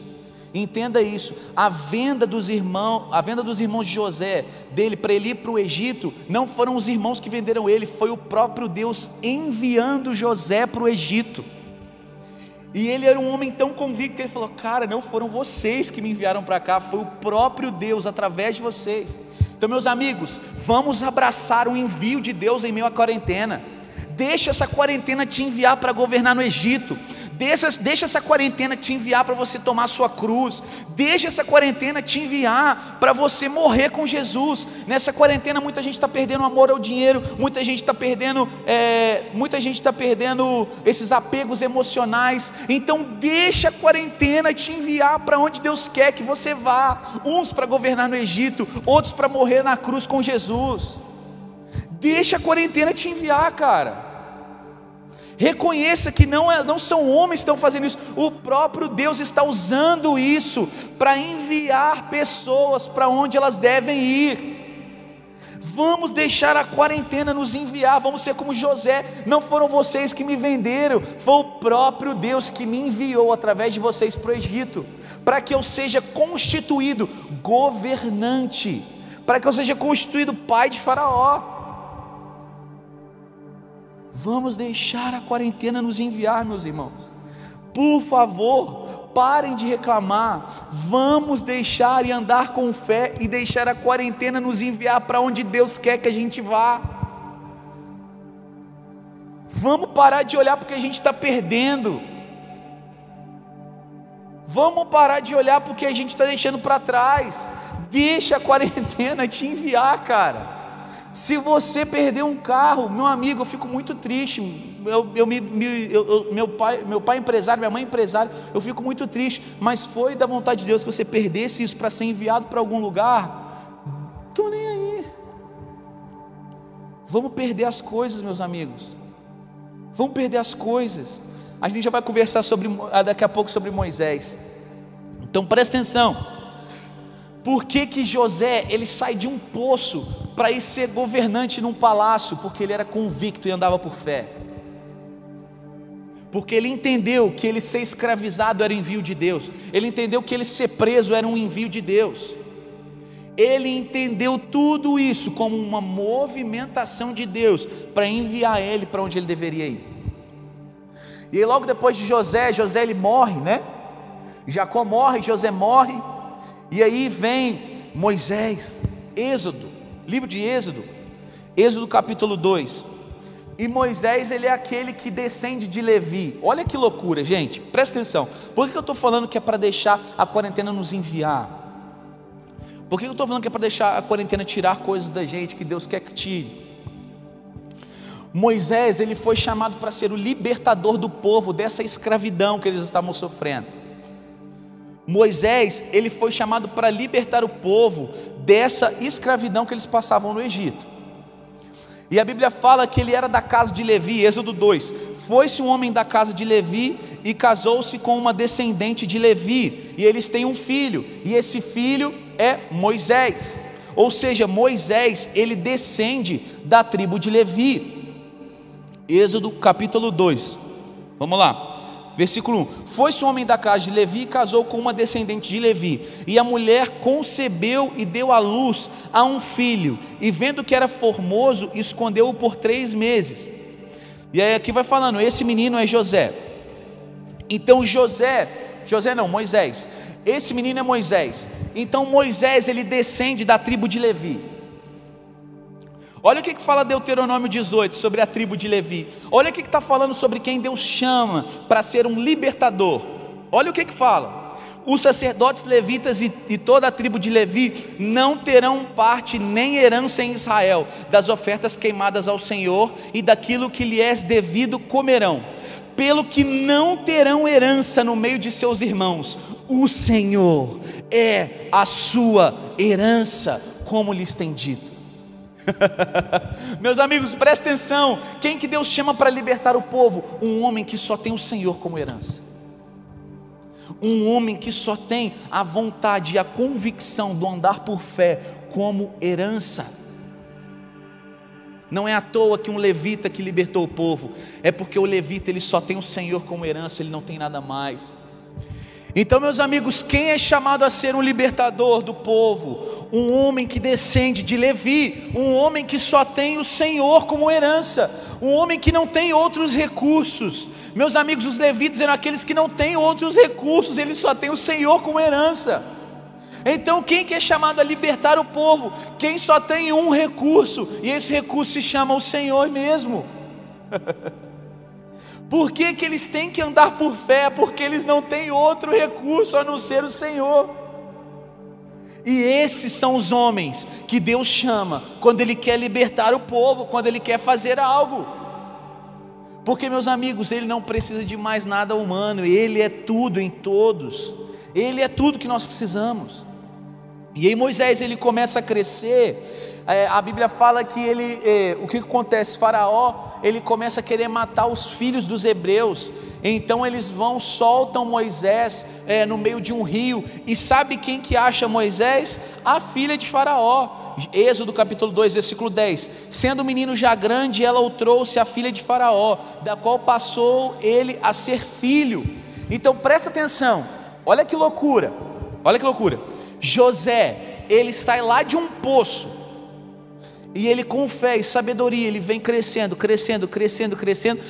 A venda dos irmãos de José, dele para ele ir para o Egito, não foram os irmãos que venderam ele, foi o próprio Deus enviando José para o Egito. E ele era um homem tão convicto que ele falou: cara, não foram vocês que me enviaram para cá, foi o próprio Deus através de vocês. Então, meus amigos, vamos abraçar o envio de Deus em meio à quarentena. Deixa essa quarentena te enviar para governar no Egito. Deixa essa quarentena te enviar para você tomar a sua cruz. Deixa essa quarentena te enviar para você morrer com Jesus. Nessa quarentena muita gente está perdendo amor ao dinheiro, muita gente está perdendo esses apegos emocionais. Então deixa a quarentena te enviar para onde Deus quer que você vá. Uns para governar no Egito, outros para morrer na cruz com Jesus. Deixa a quarentena te enviar, cara. Reconheça que não são homens que estão fazendo isso, o próprio Deus está usando isso para enviar pessoas para onde elas devem ir. Vamos deixar a quarentena nos enviar, vamos ser como José: não foram vocês que me venderam, foi o próprio Deus que me enviou através de vocês para o Egito, para que eu seja constituído governante, para que eu seja constituído pai de Faraó. Vamos deixar a quarentena nos enviar, meus irmãos. Por favor, parem de reclamar. Vamos deixar e andar com fé e deixar a quarentena nos enviar para onde Deus quer que a gente vá. Vamos parar de olhar porque a gente está perdendo. Vamos parar de olhar porque a gente está deixando para trás. Deixa a quarentena te enviar, cara. Se você perder um carro, meu amigo, eu fico muito triste. Meu pai é empresário, minha mãe é empresária, eu fico muito triste. Mas foi da vontade de Deus que você perdesse isso para ser enviado para algum lugar? Estou nem aí. Vamos perder as coisas, meus amigos. Vamos perder as coisas. A gente já vai conversar daqui a pouco sobre Moisés. Então presta atenção. Por que José ele sai de um poço para ir ser governante num palácio? Porque ele era convicto e andava por fé. Porque ele entendeu que ele ser escravizado era envio de Deus. Ele entendeu que ele ser preso era um envio de Deus. Ele entendeu tudo isso como uma movimentação de Deus para enviar ele para onde ele deveria ir. E aí, logo depois de José ele morre, né? Jacó morre, José morre. E aí vem Moisés, Êxodo, livro de Êxodo capítulo 2. E Moisés, ele é aquele que descende de Levi. Olha que loucura, gente, presta atenção. Por que eu estou falando que é para deixar a quarentena nos enviar? Por que eu estou falando que é para deixar a quarentena tirar coisas da gente que Deus quer que tire? Moisés, ele foi chamado para ser o libertador do povo dessa escravidão que eles estavam sofrendo. Moisés, ele foi chamado para libertar o povo dessa escravidão que eles passavam no Egito. E a Bíblia fala que ele era da casa de Levi, Êxodo 2. Foi-se um homem da casa de Levi e casou-se com uma descendente de Levi, e eles têm um filho, e esse filho é Moisés. Ou seja, Moisés, ele descende da tribo de Levi. Êxodo capítulo 2, vamos lá, versículo 1. Foi-se um homem da casa de Levi e casou com uma descendente de Levi, e a mulher concebeu e deu à luz a um filho, e vendo que era formoso, escondeu-o por 3 meses. E aí aqui vai falando, esse menino é José. Então Moisés, esse menino é Moisés. Então Moisés, ele descende da tribo de Levi. Olha o que fala Deuteronômio 18 sobre a tribo de Levi. Olha o que está falando sobre quem Deus chama para ser um libertador. Olha o que fala: os sacerdotes levitas e toda a tribo de Levi não terão parte nem herança em Israel, das ofertas queimadas ao Senhor e daquilo que lhe é devido comerão, pelo que não terão herança no meio de seus irmãos. O Senhor é a sua herança, como lhes tem dito. Meus amigos, presta atenção. Quem que Deus chama para libertar o povo? Um homem que só tem o Senhor como herança. Um homem que só tem a vontade e a convicção do andar por fé como herança. Não é à toa que um levita que libertou o povo, é porque o levita ele só tem o Senhor como herança, ele não tem nada mais. Então, meus amigos, quem é chamado a ser um libertador do povo? Um homem que descende de Levi, um homem que só tem o Senhor como herança, um homem que não tem outros recursos. Meus amigos, os levitas eram aqueles que não têm outros recursos, eles só têm o Senhor como herança. Então quem que é chamado a libertar o povo? Quem só tem um recurso, e esse recurso se chama o Senhor mesmo. Por que que eles têm que andar por fé? Porque eles não têm outro recurso a não ser o Senhor. E esses são os homens que Deus chama quando Ele quer libertar o povo, quando Ele quer fazer algo. Porque, meus amigos, Ele não precisa de mais nada humano, Ele é tudo em todos, Ele é tudo que nós precisamos. E aí Moisés, ele começa a crescer. A Bíblia fala que o que acontece? Faraó, ele começa a querer matar os filhos dos hebreus. Então eles soltam Moisés no meio de um rio. E sabe quem que acha Moisés? A filha de Faraó. Êxodo capítulo 2, versículo 10. Sendo o menino já grande, ela o trouxe, a filha de Faraó, da qual passou ele a ser filho. Então presta atenção, olha que loucura. Olha que loucura. José, ele sai lá de um poço, e ele com fé e sabedoria, ele vem crescendo,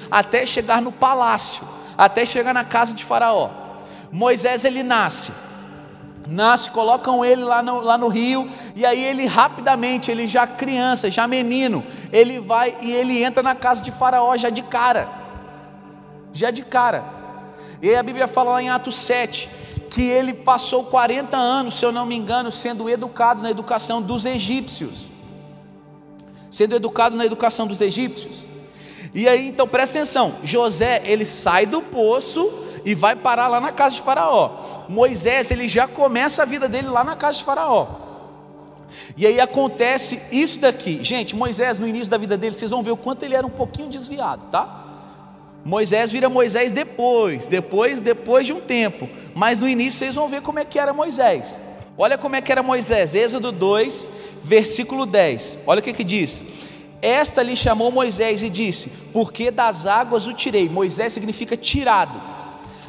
até chegar no palácio, até chegar na casa de Faraó. Moisés, ele nasce, colocam ele lá no rio, e aí ele rapidamente, ele já criança, já menino, ele vai e ele entra na casa de Faraó já de cara. E aí a Bíblia fala lá em Atos 7, que ele passou 40 anos, se eu não me engano, sendo educado na educação dos egípcios. E aí então presta atenção, José, ele sai do poço e vai parar lá na casa de Faraó. Moisés, ele já começa a vida dele lá na casa de Faraó. E aí acontece isso daqui. Gente, Moisés, no início da vida dele, vocês vão ver o quanto ele era um pouquinho desviado, tá? Moisés vira Moisés depois de um tempo, mas no início vocês vão ver como é que era Moisés. Olha como é que era Moisés, Êxodo 2, versículo 10, olha o que diz: esta lhe chamou Moisés e disse, porque das águas o tirei. Moisés significa tirado.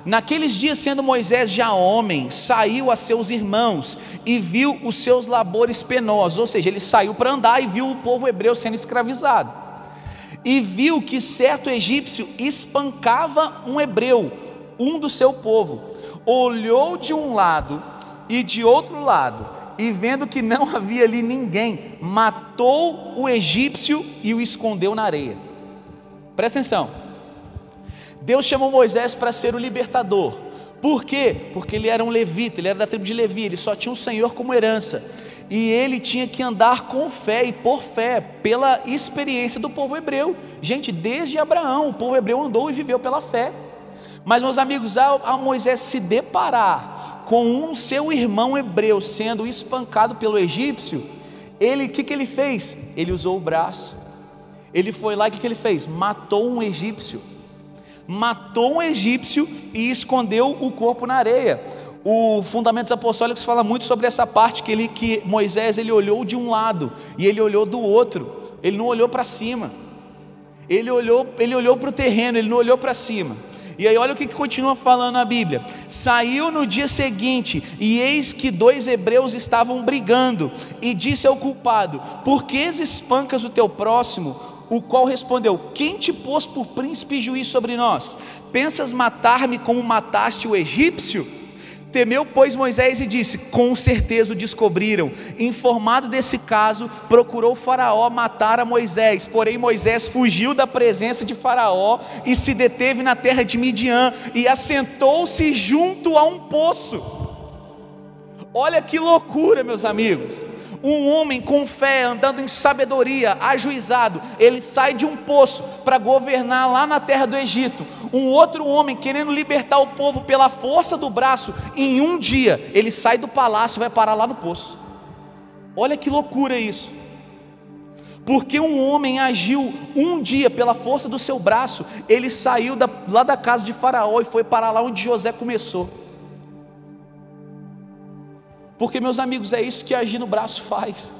Naqueles dias, sendo Moisés já homem, saiu a seus irmãos e viu os seus labores penosos, ou seja, ele saiu para andar e viu o povo hebreu sendo escravizado. E viu que certo egípcio espancava um hebreu, um do seu povo. Olhou de um lado e de outro lado, e vendo que não havia ali ninguém, matou o egípcio e o escondeu na areia. Presta atenção, Deus chamou Moisés para ser o libertador. Por quê? Porque ele era um levita, ele era da tribo de Levi, ele só tinha o Senhor como herança. e ele tinha que andar com fé e por fé, pela experiência do povo hebreu. Gente, desde Abraão, o povo hebreu andou e viveu pela fé. Mas, meus amigos, ao Moisés se deparar com um seu irmão hebreu sendo espancado pelo egípcio, o que ele fez? Ele usou o braço. Ele foi lá e o que ele fez? Matou um egípcio. Matou um egípcio e escondeu o corpo na areia. O Fundamentos Apostólicos fala muito sobre essa parte, que Moisés ele olhou de um lado e ele olhou do outro. Ele não olhou para cima. Ele olhou para o terreno, ele não olhou para cima. E aí olha o que continua falando a Bíblia: saiu no dia seguinte, e eis que 2 hebreus estavam brigando, e disse ao culpado: por que espancas o teu próximo? O qual respondeu: quem te pôs por príncipe e juiz sobre nós? Pensas matar-me como mataste o egípcio? Temeu, pois, Moisés e disse: com certeza o descobriram. Informado desse caso, procurou Faraó matar a Moisés. Porém Moisés fugiu da presença de Faraó e se deteve na terra de Midian e assentou-se junto a um poço. Olha que loucura, meus amigos. Um homem com fé, andando em sabedoria, ajuizado, ele sai de um poço para governar lá na terra do Egito. Um outro homem querendo libertar o povo pela força do braço, em um dia ele sai do palácio e vai parar lá no poço. Olha que loucura isso. Porque um homem agiu um dia pela força do seu braço, ele saiu lá da casa de Faraó e foi parar lá onde José começou. Porque, meus amigos, é isso que agir no braço faz.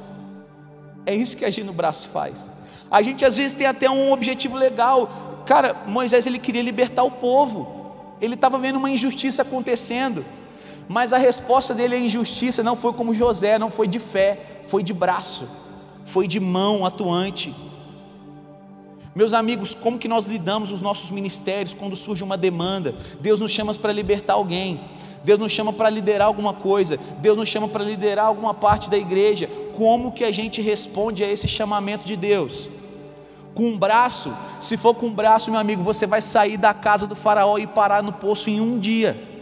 É isso que agir no braço faz. A gente às vezes tem até um objetivo legal. Cara, Moisés ele queria libertar o povo. Ele estava vendo uma injustiça acontecendo. Mas a resposta dele à injustiça não foi como José, não foi de fé, foi de braço, foi de mão atuante. Meus amigos, como que nós lidamos os nossos ministérios quando surge uma demanda? Deus nos chama para libertar alguém, Deus nos chama para liderar alguma coisa, Deus nos chama para liderar alguma parte da igreja. Como que a gente responde a esse chamamento de Deus? Com um braço? Se for com um braço, meu amigo, você vai sair da casa do faraó e parar no poço em um dia.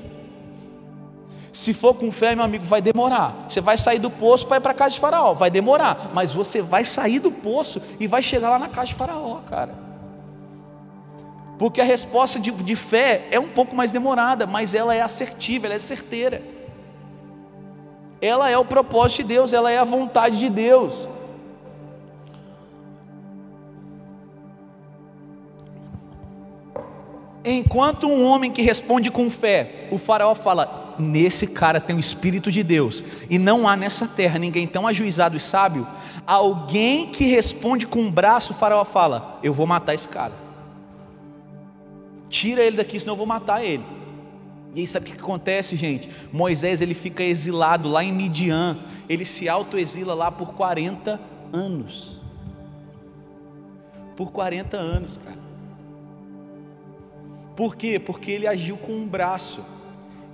Se for com fé, meu amigo, vai demorar. Você vai sair do poço para ir para a casa de faraó, vai demorar, mas você vai sair do poço e vai chegar lá na casa de faraó, cara. Porque a resposta de fé é um pouco mais demorada, mas ela é assertiva, ela é certeira. Ela é o propósito de Deus, ela é a vontade de Deus. Enquanto um homem que responde com fé, o faraó fala: nesse cara tem o Espírito de Deus, e não há nessa terra ninguém tão ajuizado e sábio. Alguém que responde com um braço, o faraó fala: eu vou matar esse cara, tira ele daqui, senão eu vou matar ele. E aí sabe o que acontece, gente? Moisés ele fica exilado lá em Midian, ele se autoexila lá por 40 anos. Por 40 anos, cara. Por quê? Porque ele agiu com um braço.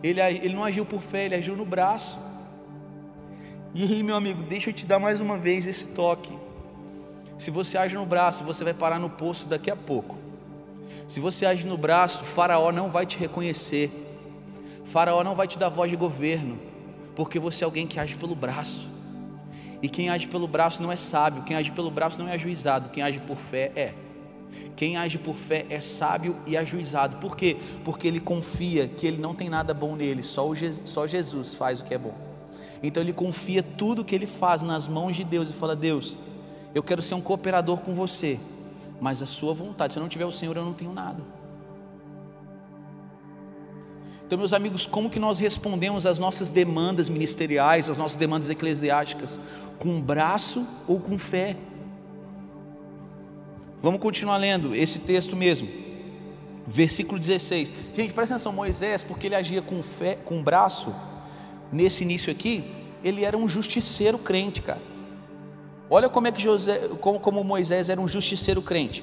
Ele não agiu por fé, ele agiu no braço. E aí, meu amigo, deixa eu te dar mais uma vez esse toque. Se você age no braço, você vai parar no poço daqui a pouco. Se você age no braço, Faraó não vai te reconhecer. Faraó não vai te dar voz de governo, porque você é alguém que age pelo braço. E quem age pelo braço não é sábio, quem age pelo braço não é ajuizado, quem age por fé é. Quem age por fé é sábio e ajuizado. Por quê? Porque ele confia que ele não tem nada bom nele, só Jesus faz o que é bom. Então ele confia tudo que ele faz nas mãos de Deus e fala: Deus, eu quero ser um cooperador com você, mas a sua vontade, se eu não tiver o Senhor eu não tenho nada. Então, meus amigos, como que nós respondemos às nossas demandas ministeriais, às nossas demandas eclesiásticas? Com um braço ou com fé? Vamos continuar lendo esse texto mesmo, versículo 16. Gente, presta atenção, Moisés, porque ele agia com fé, com braço, nesse início aqui, ele era um justiceiro crente, cara. Olha como é que como Moisés era um justiceiro crente.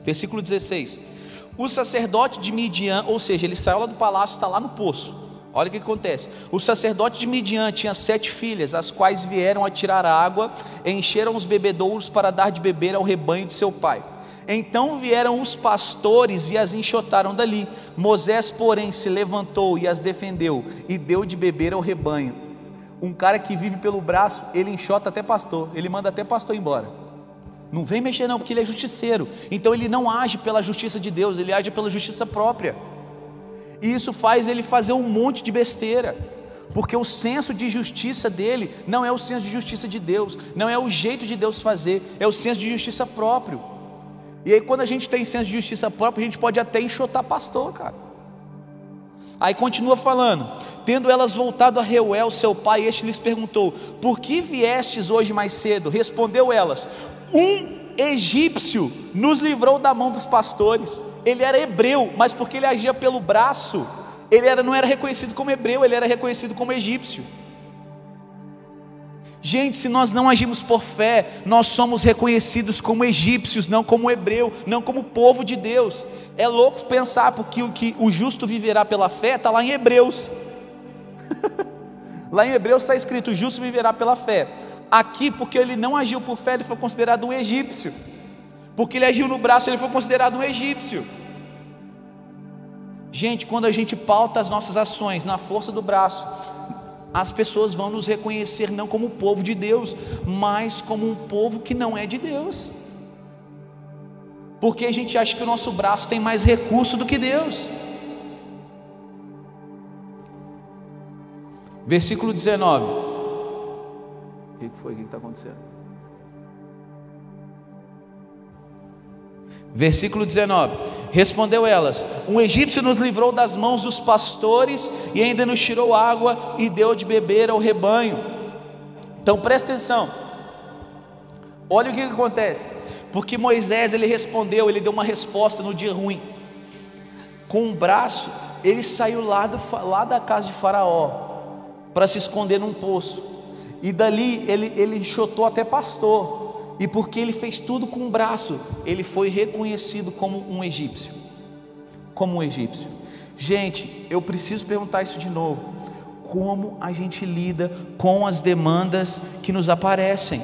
Versículo 16. O sacerdote de Midian, ou seja, ele saiu lá do palácio, está lá no poço. Olha o que acontece. O sacerdote de Midian tinha 7 filhas, as quais vieram a tirar água, encheram os bebedouros para dar de beber ao rebanho de seu pai. Então vieram os pastores e as enxotaram dali. Moisés, porém, se levantou e as defendeu, e deu de beber ao rebanho. Um cara que vive pelo braço, ele enxota até pastor, ele manda até pastor embora. Não vem mexer não, porque ele é justiceiro. Então ele não age pela justiça de Deus, ele age pela justiça própria. E isso faz ele fazer um monte de besteira, porque o senso de justiça dele não é o senso de justiça de Deus, não é o jeito de Deus fazer, é o senso de justiça próprio. E aí quando a gente tem senso de justiça própria, a gente pode até enxotar pastor, cara. Aí continua falando: tendo elas voltado a Reuel seu pai, este lhes perguntou: por que viestes hoje mais cedo? Respondeu elas: um egípcio nos livrou da mão dos pastores. Ele era hebreu, mas porque ele agia pelo braço, não era reconhecido como hebreu, ele era reconhecido como egípcio. Gente, se nós não agimos por fé, nós somos reconhecidos como egípcios, não como hebreu, não como povo de Deus. É louco pensar, porque o que o justo viverá pela fé está lá em Hebreus. Lá em Hebreus está escrito: o justo viverá pela fé. Aqui, porque ele não agiu por fé, ele foi considerado um egípcio. Porque ele agiu no braço, ele foi considerado um egípcio. Gente, quando a gente pauta as nossas ações na força do braço, as pessoas vão nos reconhecer não como povo de Deus, mas como um povo que não é de Deus. Porque a gente acha que o nosso braço tem mais recurso do que Deus. Versículo 19. O que foi? O que está acontecendo? Versículo 19: respondeu elas: um egípcio nos livrou das mãos dos pastores e ainda nos tirou água e deu de beber ao rebanho. Então presta atenção, olha o que acontece. Porque Moisés, ele respondeu, ele deu uma resposta no dia ruim. Com um braço, ele saiu lá da casa de Faraó para se esconder num poço, e dali ele enxotou até pastor. E porque ele fez tudo com o braço, ele foi reconhecido como um egípcio. Como um egípcio. Gente, eu preciso perguntar isso de novo: como a gente lida com as demandas que nos aparecem?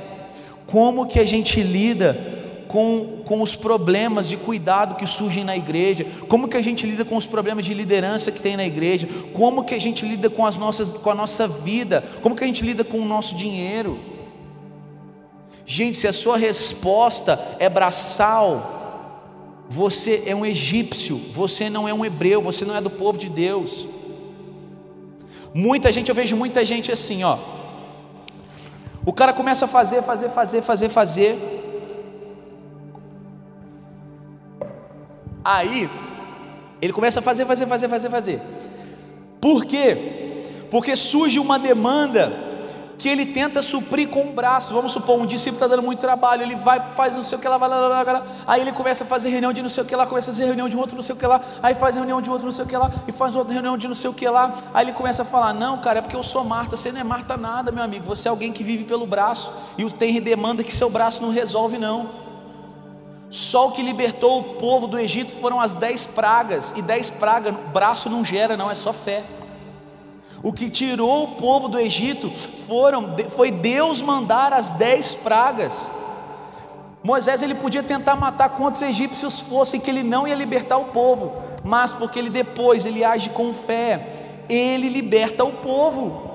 Como que a gente lida com os problemas de cuidado que surgem na igreja? Como que a gente lida com os problemas de liderança que tem na igreja? Como que a gente lida com a nossa vida? Como que a gente lida com o nosso dinheiro? Gente, se a sua resposta é braçal, você é um egípcio, você não é um hebreu, você não é do povo de Deus. Eu vejo muita gente assim, ó. O cara começa a fazer. Aí, ele começa a fazer. Por quê? Porque surge uma demanda que ele tenta suprir com o braço. Vamos supor, um discípulo está dando muito trabalho, ele vai, faz não sei o que lá, aí ele começa a fazer reunião de não sei o que lá, começa a fazer reunião de outro não sei o que lá, aí faz reunião de outro não sei o que lá, e faz outra reunião de não sei o que lá, aí ele começa a falar: não, cara, é porque eu sou Marta. Você não é Marta nada, meu amigo, você é alguém que vive pelo braço, e tem demanda que seu braço não resolve não. Só o que libertou o povo do Egito foram as 10 pragas, e 10 pragas, braço não gera não, é só fé. O que tirou o povo do Egito foi Deus mandar as 10 pragas. Moisés, ele podia tentar matar quantos egípcios fossem, que ele não ia libertar o povo, mas porque ele age com fé, ele liberta o povo.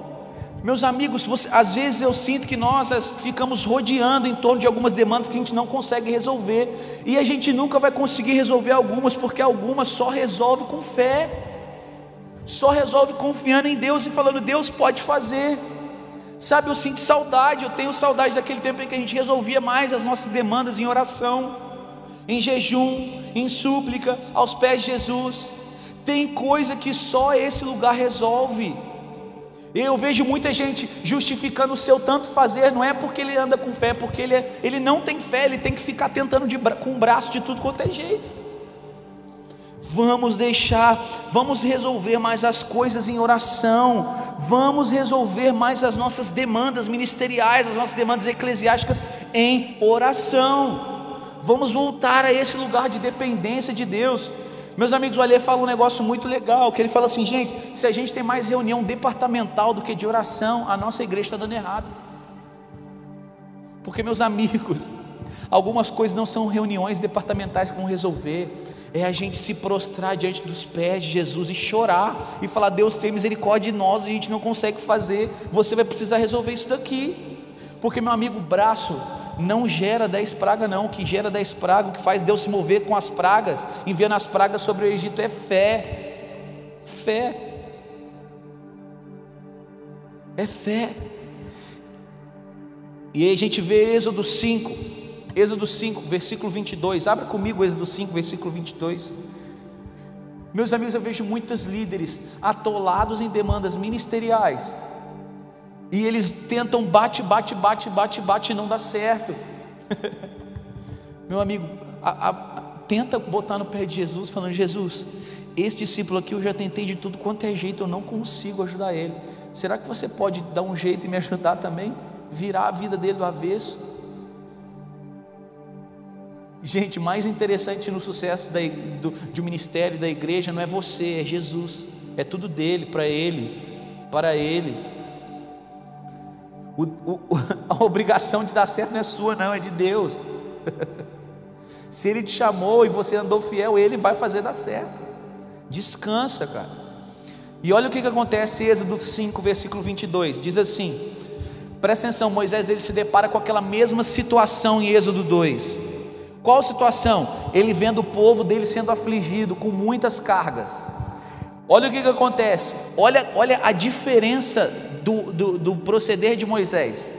Meus amigos, às vezes eu sinto que nós ficamos rodeando em torno de algumas demandas que a gente não consegue resolver, e a gente nunca vai conseguir resolver algumas, porque algumas só resolve com fé. Só resolve confiando em Deus e falando: Deus pode fazer. Sabe, eu tenho saudade daquele tempo em que a gente resolvia mais as nossas demandas em oração, em jejum, em súplica, aos pés de Jesus. Tem coisa que só esse lugar resolve. Eu vejo muita gente justificando o seu tanto fazer, não é porque ele anda com fé, porque ele não tem fé, ele tem que ficar tentando com o braço de tudo quanto é jeito. Vamos resolver mais as coisas em oração, vamos resolver mais as nossas demandas ministeriais, as nossas demandas eclesiásticas em oração. Vamos voltar a esse lugar de dependência de Deus. Meus amigos, o Alê fala um negócio muito legal, que ele fala assim: gente, se a gente tem mais reunião departamental do que de oração, a nossa igreja está dando errado. Porque, meus amigos, algumas coisas não são reuniões departamentais que vão resolver. é a gente se prostrar diante dos pés de Jesus e chorar e falar: Deus, tem misericórdia de nós, a gente não consegue fazer, você vai precisar resolver isso daqui. Porque, meu amigo, braço não gera 10 pragas não. O que gera 10 pragas, o que faz Deus se mover com as pragas, enviando as pragas sobre o Egito, é fé. Fé. É fé. E aí a gente vê Êxodo 5, versículo 22, abra comigo Êxodo 5, versículo 22, meus amigos, eu vejo muitos líderes atolados em demandas ministeriais, e eles tentam bate, e não dá certo. Meu amigo, tenta botar no pé de Jesus, falando: Jesus, esse discípulo aqui eu já tentei de tudo quanto é jeito, eu não consigo ajudar ele, será que você pode dar um jeito e me ajudar também? Virar a vida dele do avesso. Gente, mais interessante no sucesso do ministério da igreja não é você, é Jesus, é tudo dele, para ele. A obrigação de dar certo não é sua não, é de Deus. Se Ele te chamou e você andou fiel, Ele vai fazer dar certo. Descansa, cara. E olha o que acontece em Êxodo 5, versículo 22, diz assim, presta atenção, Moisés ele se depara com aquela mesma situação em Êxodo 2. Qual situação? Ele vendo o povo dele sendo afligido com muitas cargas. Olha o que acontece, olha a diferença do proceder de Moisés.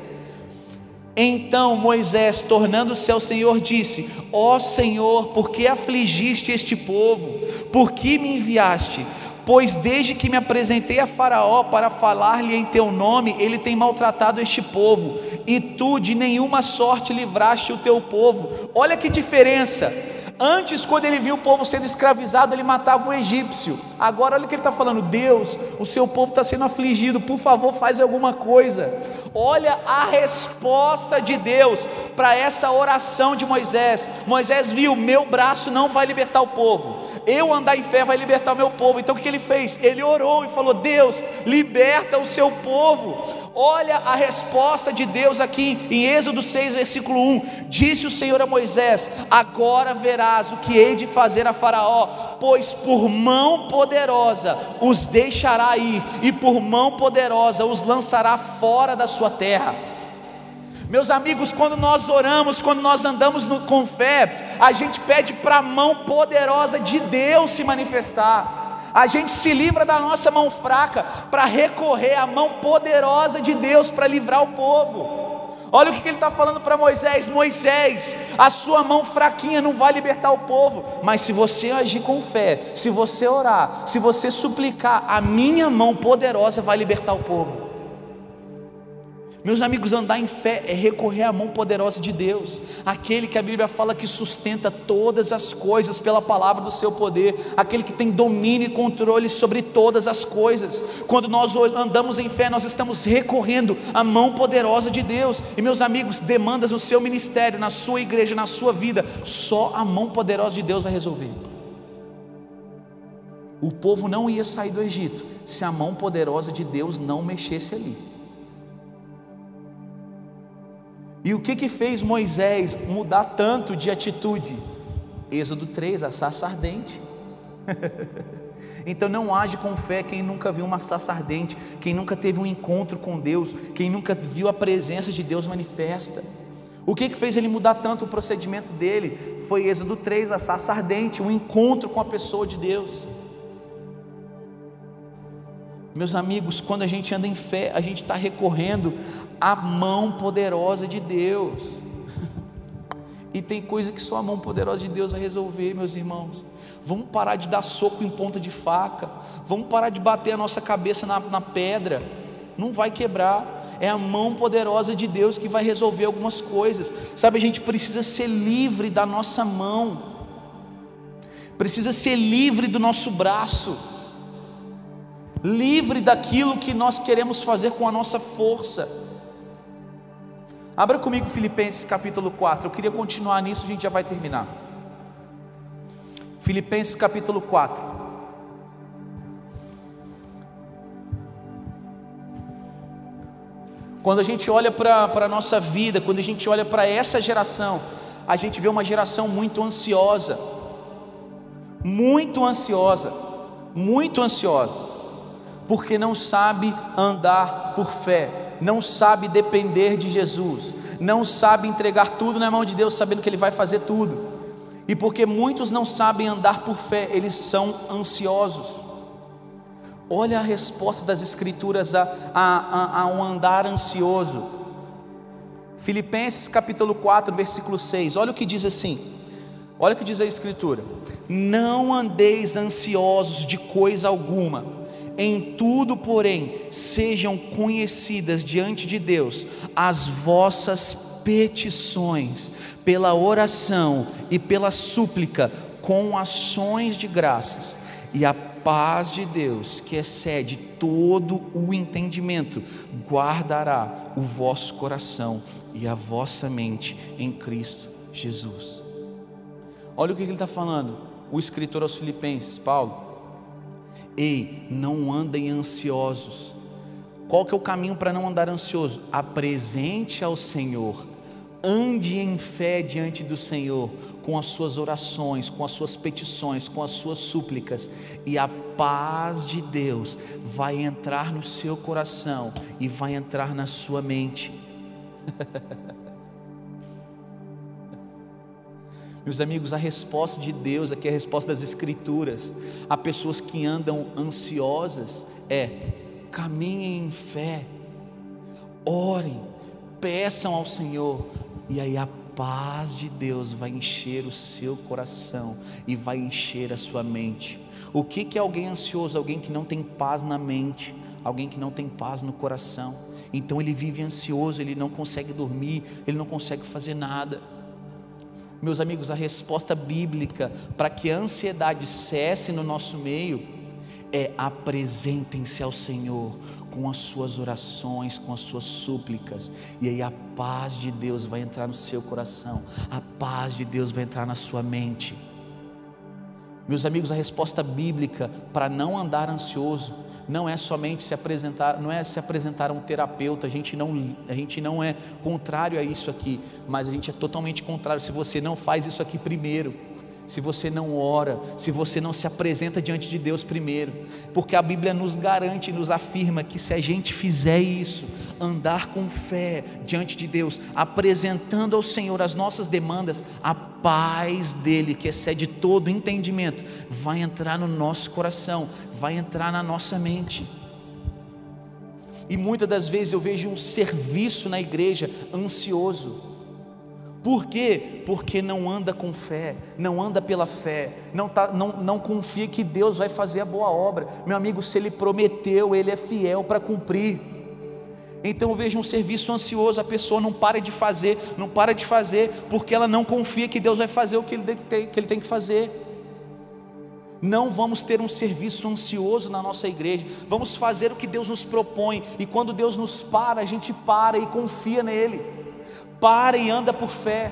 Então Moisés, tornando-se ao Senhor, disse: ó Senhor, por que afligiste este povo? Por que me enviaste? Pois desde que me apresentei a Faraó para falar-lhe em teu nome, ele tem maltratado este povo, e tu de nenhuma sorte livraste o teu povo. Olha que diferença. Antes, quando ele viu o povo sendo escravizado, ele matava o egípcio. Agora olha o que ele está falando: Deus, o seu povo está sendo afligido, por favor faz alguma coisa. Olha a resposta de Deus para essa oração de Moisés. Moisés viu: meu braço não vai libertar o povo, eu andar em fé vai libertar o meu povo. Então o que ele fez? Ele orou e falou: Deus, liberta o seu povo. Olha a resposta de Deus aqui em Êxodo 6, versículo 1. Disse o Senhor a Moisés: agora verás o que hei de fazer a Faraó, pois por mão poderosa os deixará ir, e por mão poderosa os lançará fora da sua terra. Meus amigos, quando nós oramos, quando nós andamos com fé, a gente pede para a mão poderosa de Deus se manifestar. A gente se livra da nossa mão fraca para recorrer à mão poderosa de Deus para livrar o povo. Olha o que ele está falando para Moisés: Moisés, a sua mão fraquinha não vai libertar o povo, mas se você agir com fé, se você orar, se você suplicar, a minha mão poderosa vai libertar o povo. Meus amigos, andar em fé é recorrer à mão poderosa de Deus, aquele que a Bíblia fala que sustenta todas as coisas pela palavra do seu poder, aquele que tem domínio e controle sobre todas as coisas. Quando nós andamos em fé, nós estamos recorrendo à mão poderosa de Deus. E meus amigos, demandas no seu ministério, na sua igreja, na sua vida, só a mão poderosa de Deus vai resolver. O povo não ia sair do Egito se a mão poderosa de Deus não mexesse ali. E o que fez Moisés mudar tanto de atitude? Êxodo 3, a sarça ardente. Então não age com fé quem nunca viu uma sarça ardente, quem nunca teve um encontro com Deus, quem nunca viu a presença de Deus manifesta. O que fez ele mudar tanto o procedimento dele? Foi Êxodo 3, a sarça ardente, um encontro com a pessoa de Deus. Meus amigos, quando a gente anda em fé, a gente está recorrendo à mão poderosa de Deus. E tem coisa que só a mão poderosa de Deus vai resolver, meus irmãos. Vamos parar de dar soco em ponta de faca, vamos parar de bater a nossa cabeça na pedra, não vai quebrar. É a mão poderosa de Deus que vai resolver algumas coisas. Sabe, a gente precisa ser livre da nossa mão, precisa ser livre do nosso braço, livre daquilo que nós queremos fazer com a nossa força. Abra comigo Filipenses capítulo 4, eu queria continuar nisso, a gente já vai terminar. Filipenses capítulo 4. Quando a gente olha para a nossa vida, quando a gente olha para essa geração, a gente vê uma geração muito ansiosa, muito ansiosa, porque não sabe andar por fé, não sabe depender de Jesus, não sabe entregar tudo na mão de Deus, sabendo que Ele vai fazer tudo. E porque muitos não sabem andar por fé, eles são ansiosos. Olha a resposta das Escrituras a um andar ansioso. Filipenses capítulo 4, versículo 6, olha o que diz assim, olha o que diz a Escritura: não andeis ansiosos de coisa alguma, em tudo, porém, sejam conhecidas diante de Deus as vossas petições, pela oração e pela súplica, com ações de graças, e a paz de Deus, que excede todo o entendimento, guardará o vosso coração e a vossa mente em Cristo Jesus. Olha o que ele está falando, o escritor aos Filipenses, Paulo: ei, não andem ansiosos. Qual que é o caminho para não andar ansioso? Apresente ao Senhor, ande em fé diante do Senhor, com as suas orações, com as suas petições, com as suas súplicas, e a paz de Deus vai entrar no seu coração e vai entrar na sua mente. Meus amigos, a resposta de Deus, aqui é a resposta das Escrituras a pessoas que andam ansiosas é: caminhem em fé, orem, peçam ao Senhor, e aí a paz de Deus vai encher o seu coração e vai encher a sua mente. O que é alguém ansioso? Alguém que não tem paz na mente, alguém que não tem paz no coração. Então ele vive ansioso, ele não consegue dormir, ele não consegue fazer nada. Meus amigos, a resposta bíblica para que a ansiedade cesse no nosso meio é: apresentem-se ao Senhor com as suas orações, com as suas súplicas, e aí a paz de Deus vai entrar no seu coração, a paz de Deus vai entrar na sua mente. Meus amigos, a resposta bíblica para não andar ansioso não é somente se apresentar, não é se apresentar a um terapeuta. A gente não é contrário a isso aqui, mas a gente é totalmente contrário se você não faz isso aqui primeiro, se você não ora, se você não se apresenta diante de Deus primeiro, porque a Bíblia nos garante, nos afirma que se a gente fizer isso, andar com fé diante de Deus, apresentando ao Senhor as nossas demandas, a paz dele, que excede todo entendimento, vai entrar no nosso coração, vai entrar na nossa mente. E muitas das vezes eu vejo um serviço na igreja ansioso. Por quê? Porque não anda com fé, não anda pela fé, não confia que Deus vai fazer a boa obra. Meu amigo, se Ele prometeu, Ele é fiel para cumprir. Então eu vejo um serviço ansioso, a pessoa não para de fazer, porque ela não confia que Deus vai fazer o que ele tem que fazer. Não vamos ter um serviço ansioso na nossa igreja, vamos fazer o que Deus nos propõe, e quando Deus nos para, a gente para e confia nele, para e anda por fé.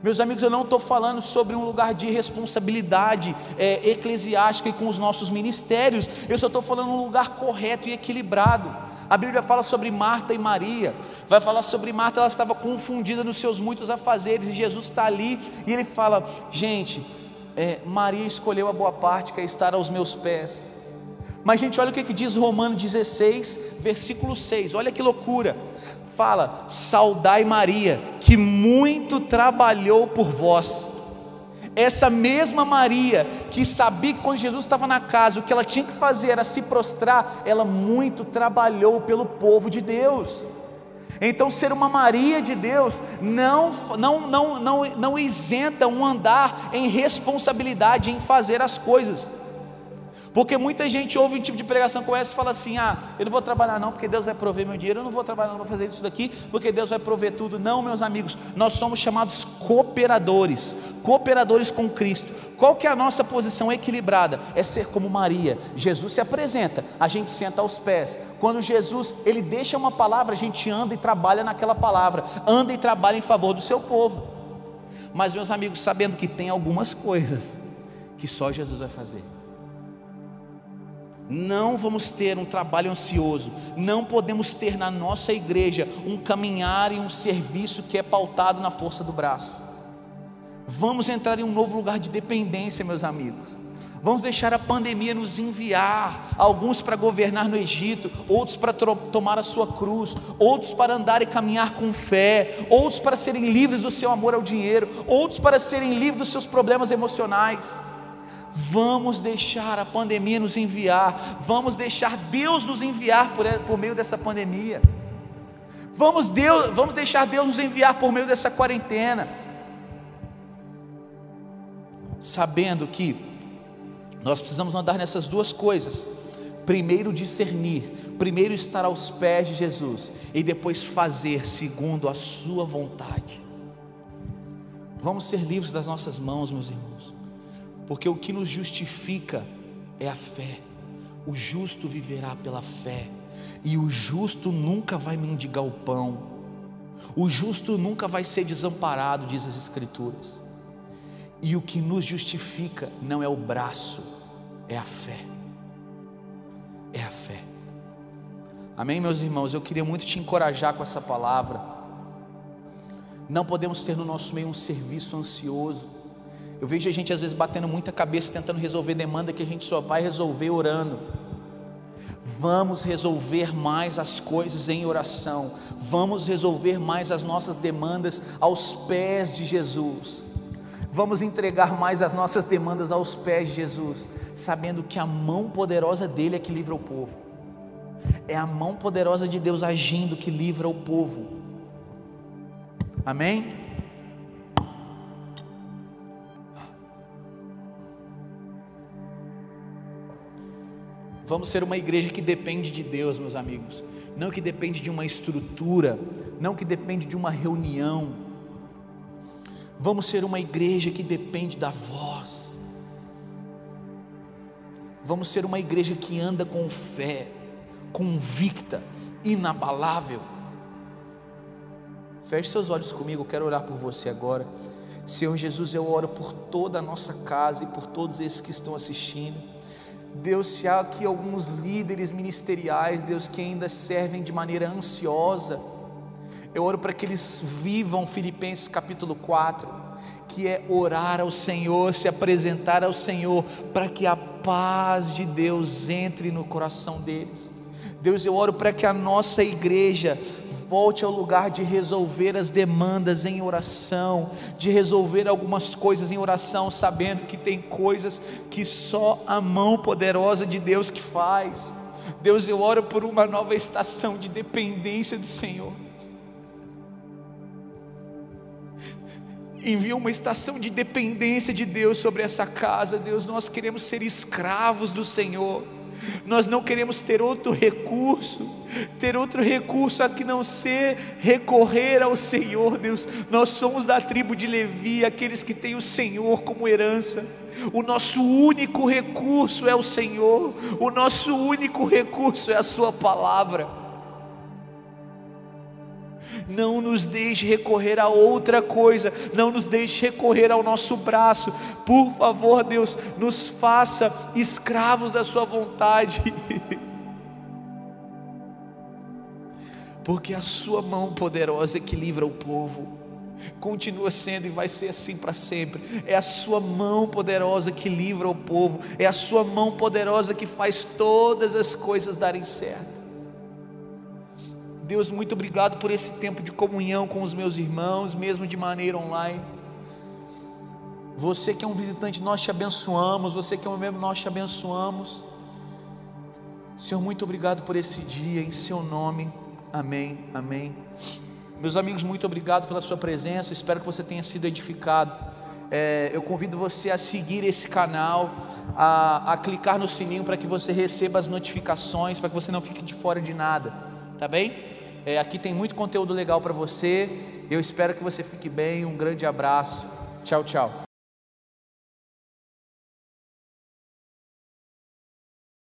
Meus amigos, eu não estou falando sobre um lugar de responsabilidade eclesiástica e com os nossos ministérios, eu só estou falando um lugar correto e equilibrado. A Bíblia fala sobre Marta e Maria, vai falar sobre Marta, ela estava confundida nos seus muitos afazeres, e Jesus está ali, e ele fala: gente, Maria escolheu a boa parte, que é estar aos meus pés. Mas gente, olha o que diz Romanos 16, versículo 6, olha que loucura, fala: saudai Maria, que muito trabalhou por vós. Essa mesma Maria, que sabia que quando Jesus estava na casa, o que ela tinha que fazer era se prostrar, ela muito trabalhou pelo povo de Deus. Então ser uma Maria de Deus não isenta um andar em responsabilidade, em fazer as coisas. Porque muita gente ouve um tipo de pregação como essa e fala assim: eu não vou trabalhar não, porque Deus vai prover meu dinheiro, eu não vou trabalhar, não vou fazer isso daqui, porque Deus vai prover tudo. Não, meus amigos, nós somos chamados cooperadores com Cristo. Qual que é a nossa posição equilibrada? É ser como Maria. Jesus se apresenta, a gente senta aos pés. Quando Jesus, ele deixa uma palavra, a gente anda e trabalha naquela palavra, anda e trabalha em favor do seu povo. Mas meus amigos, sabendo que tem algumas coisas que só Jesus vai fazer. Não vamos ter um trabalho ansioso, não podemos ter na nossa igreja um caminhar e um serviço que é pautado na força do braço. Vamos entrar em um novo lugar de dependência, meus amigos. Vamos deixar a pandemia nos enviar, alguns para governar no Egito, outros para tomar a sua cruz, outros para andar e caminhar com fé, outros para serem livres do seu amor ao dinheiro, outros para serem livres dos seus problemas emocionais. Vamos deixar a pandemia nos enviar, vamos deixar Deus nos enviar por meio dessa pandemia. Vamos deixar Deus nos enviar por meio dessa quarentena, sabendo que nós precisamos andar nessas duas coisas: primeiro discernir, primeiro estar aos pés de Jesus, e depois fazer segundo a sua vontade. Vamos ser livres das nossas mãos, meus irmãos, porque o que nos justifica é a fé. O justo viverá pela fé, e o justo nunca vai mendigar o pão, o justo nunca vai ser desamparado, diz as Escrituras. E o que nos justifica não é o braço, é a fé. É a fé. Amém, meus irmãos? Eu queria muito te encorajar com essa palavra. Não podemos ter no nosso meio um serviço ansioso. Eu vejo a gente às vezes batendo muita cabeça, tentando resolver demanda que a gente só vai resolver orando. Vamos resolver mais as coisas em oração. Vamos resolver mais as nossas demandas aos pés de Jesus. Vamos entregar mais as nossas demandas aos pés de Jesus, sabendo que a mão poderosa dele é que livra o povo. É a mão poderosa de Deus agindo que livra o povo. Amém? Vamos ser uma igreja que depende de Deus, meus amigos. Não que depende de uma estrutura, não que depende de uma reunião. Vamos ser uma igreja que depende da voz. Vamos ser uma igreja que anda com fé, convicta, inabalável. Feche seus olhos comigo, eu quero orar por você agora. Senhor Jesus, eu oro por toda a nossa casa e por todos esses que estão assistindo. Deus, se há aqui alguns líderes ministeriais, Deus, que ainda servem de maneira ansiosa, eu oro para que eles vivam Filipenses capítulo 4, que é orar ao Senhor, se apresentar ao Senhor, para que a paz de Deus entre no coração deles. Deus, eu oro para que a nossa igreja volte ao lugar de resolver as demandas em oração, de resolver algumas coisas em oração, sabendo que tem coisas que só a mão poderosa de Deus que faz. Deus, eu oro por uma nova estação de dependência do Senhor. Envia uma estação de dependência de Deus sobre essa casa. Deus, nós queremos ser escravos do Senhor. Nós não queremos ter outro recurso a que não ser recorrer ao Senhor. Deus, nós somos da tribo de Levi, aqueles que têm o Senhor como herança. O nosso único recurso é o Senhor, o nosso único recurso é a sua palavra. Não nos deixe recorrer a outra coisa, não nos deixe recorrer ao nosso braço. Por favor, Deus, nos faça escravos da sua vontade, porque a sua mão poderosa é que livra o povo. Continua sendo e vai ser assim para sempre. É a sua mão poderosa que livra o povo, é a sua mão poderosa que faz todas as coisas darem certo. Deus, muito obrigado por esse tempo de comunhão com os meus irmãos, mesmo de maneira online. Você que é um visitante, nós te abençoamos. Você que é um membro, nós te abençoamos. Senhor, muito obrigado por esse dia, em seu nome, amém, amém. Meus amigos, muito obrigado pela sua presença, espero que você tenha sido edificado. Eu convido você a seguir esse canal, a clicar no sininho para que você receba as notificações, para que você não fique de fora de nada, tá bem? Aqui tem muito conteúdo legal para você. Eu espero que você fique bem. Um grande abraço. Tchau, tchau.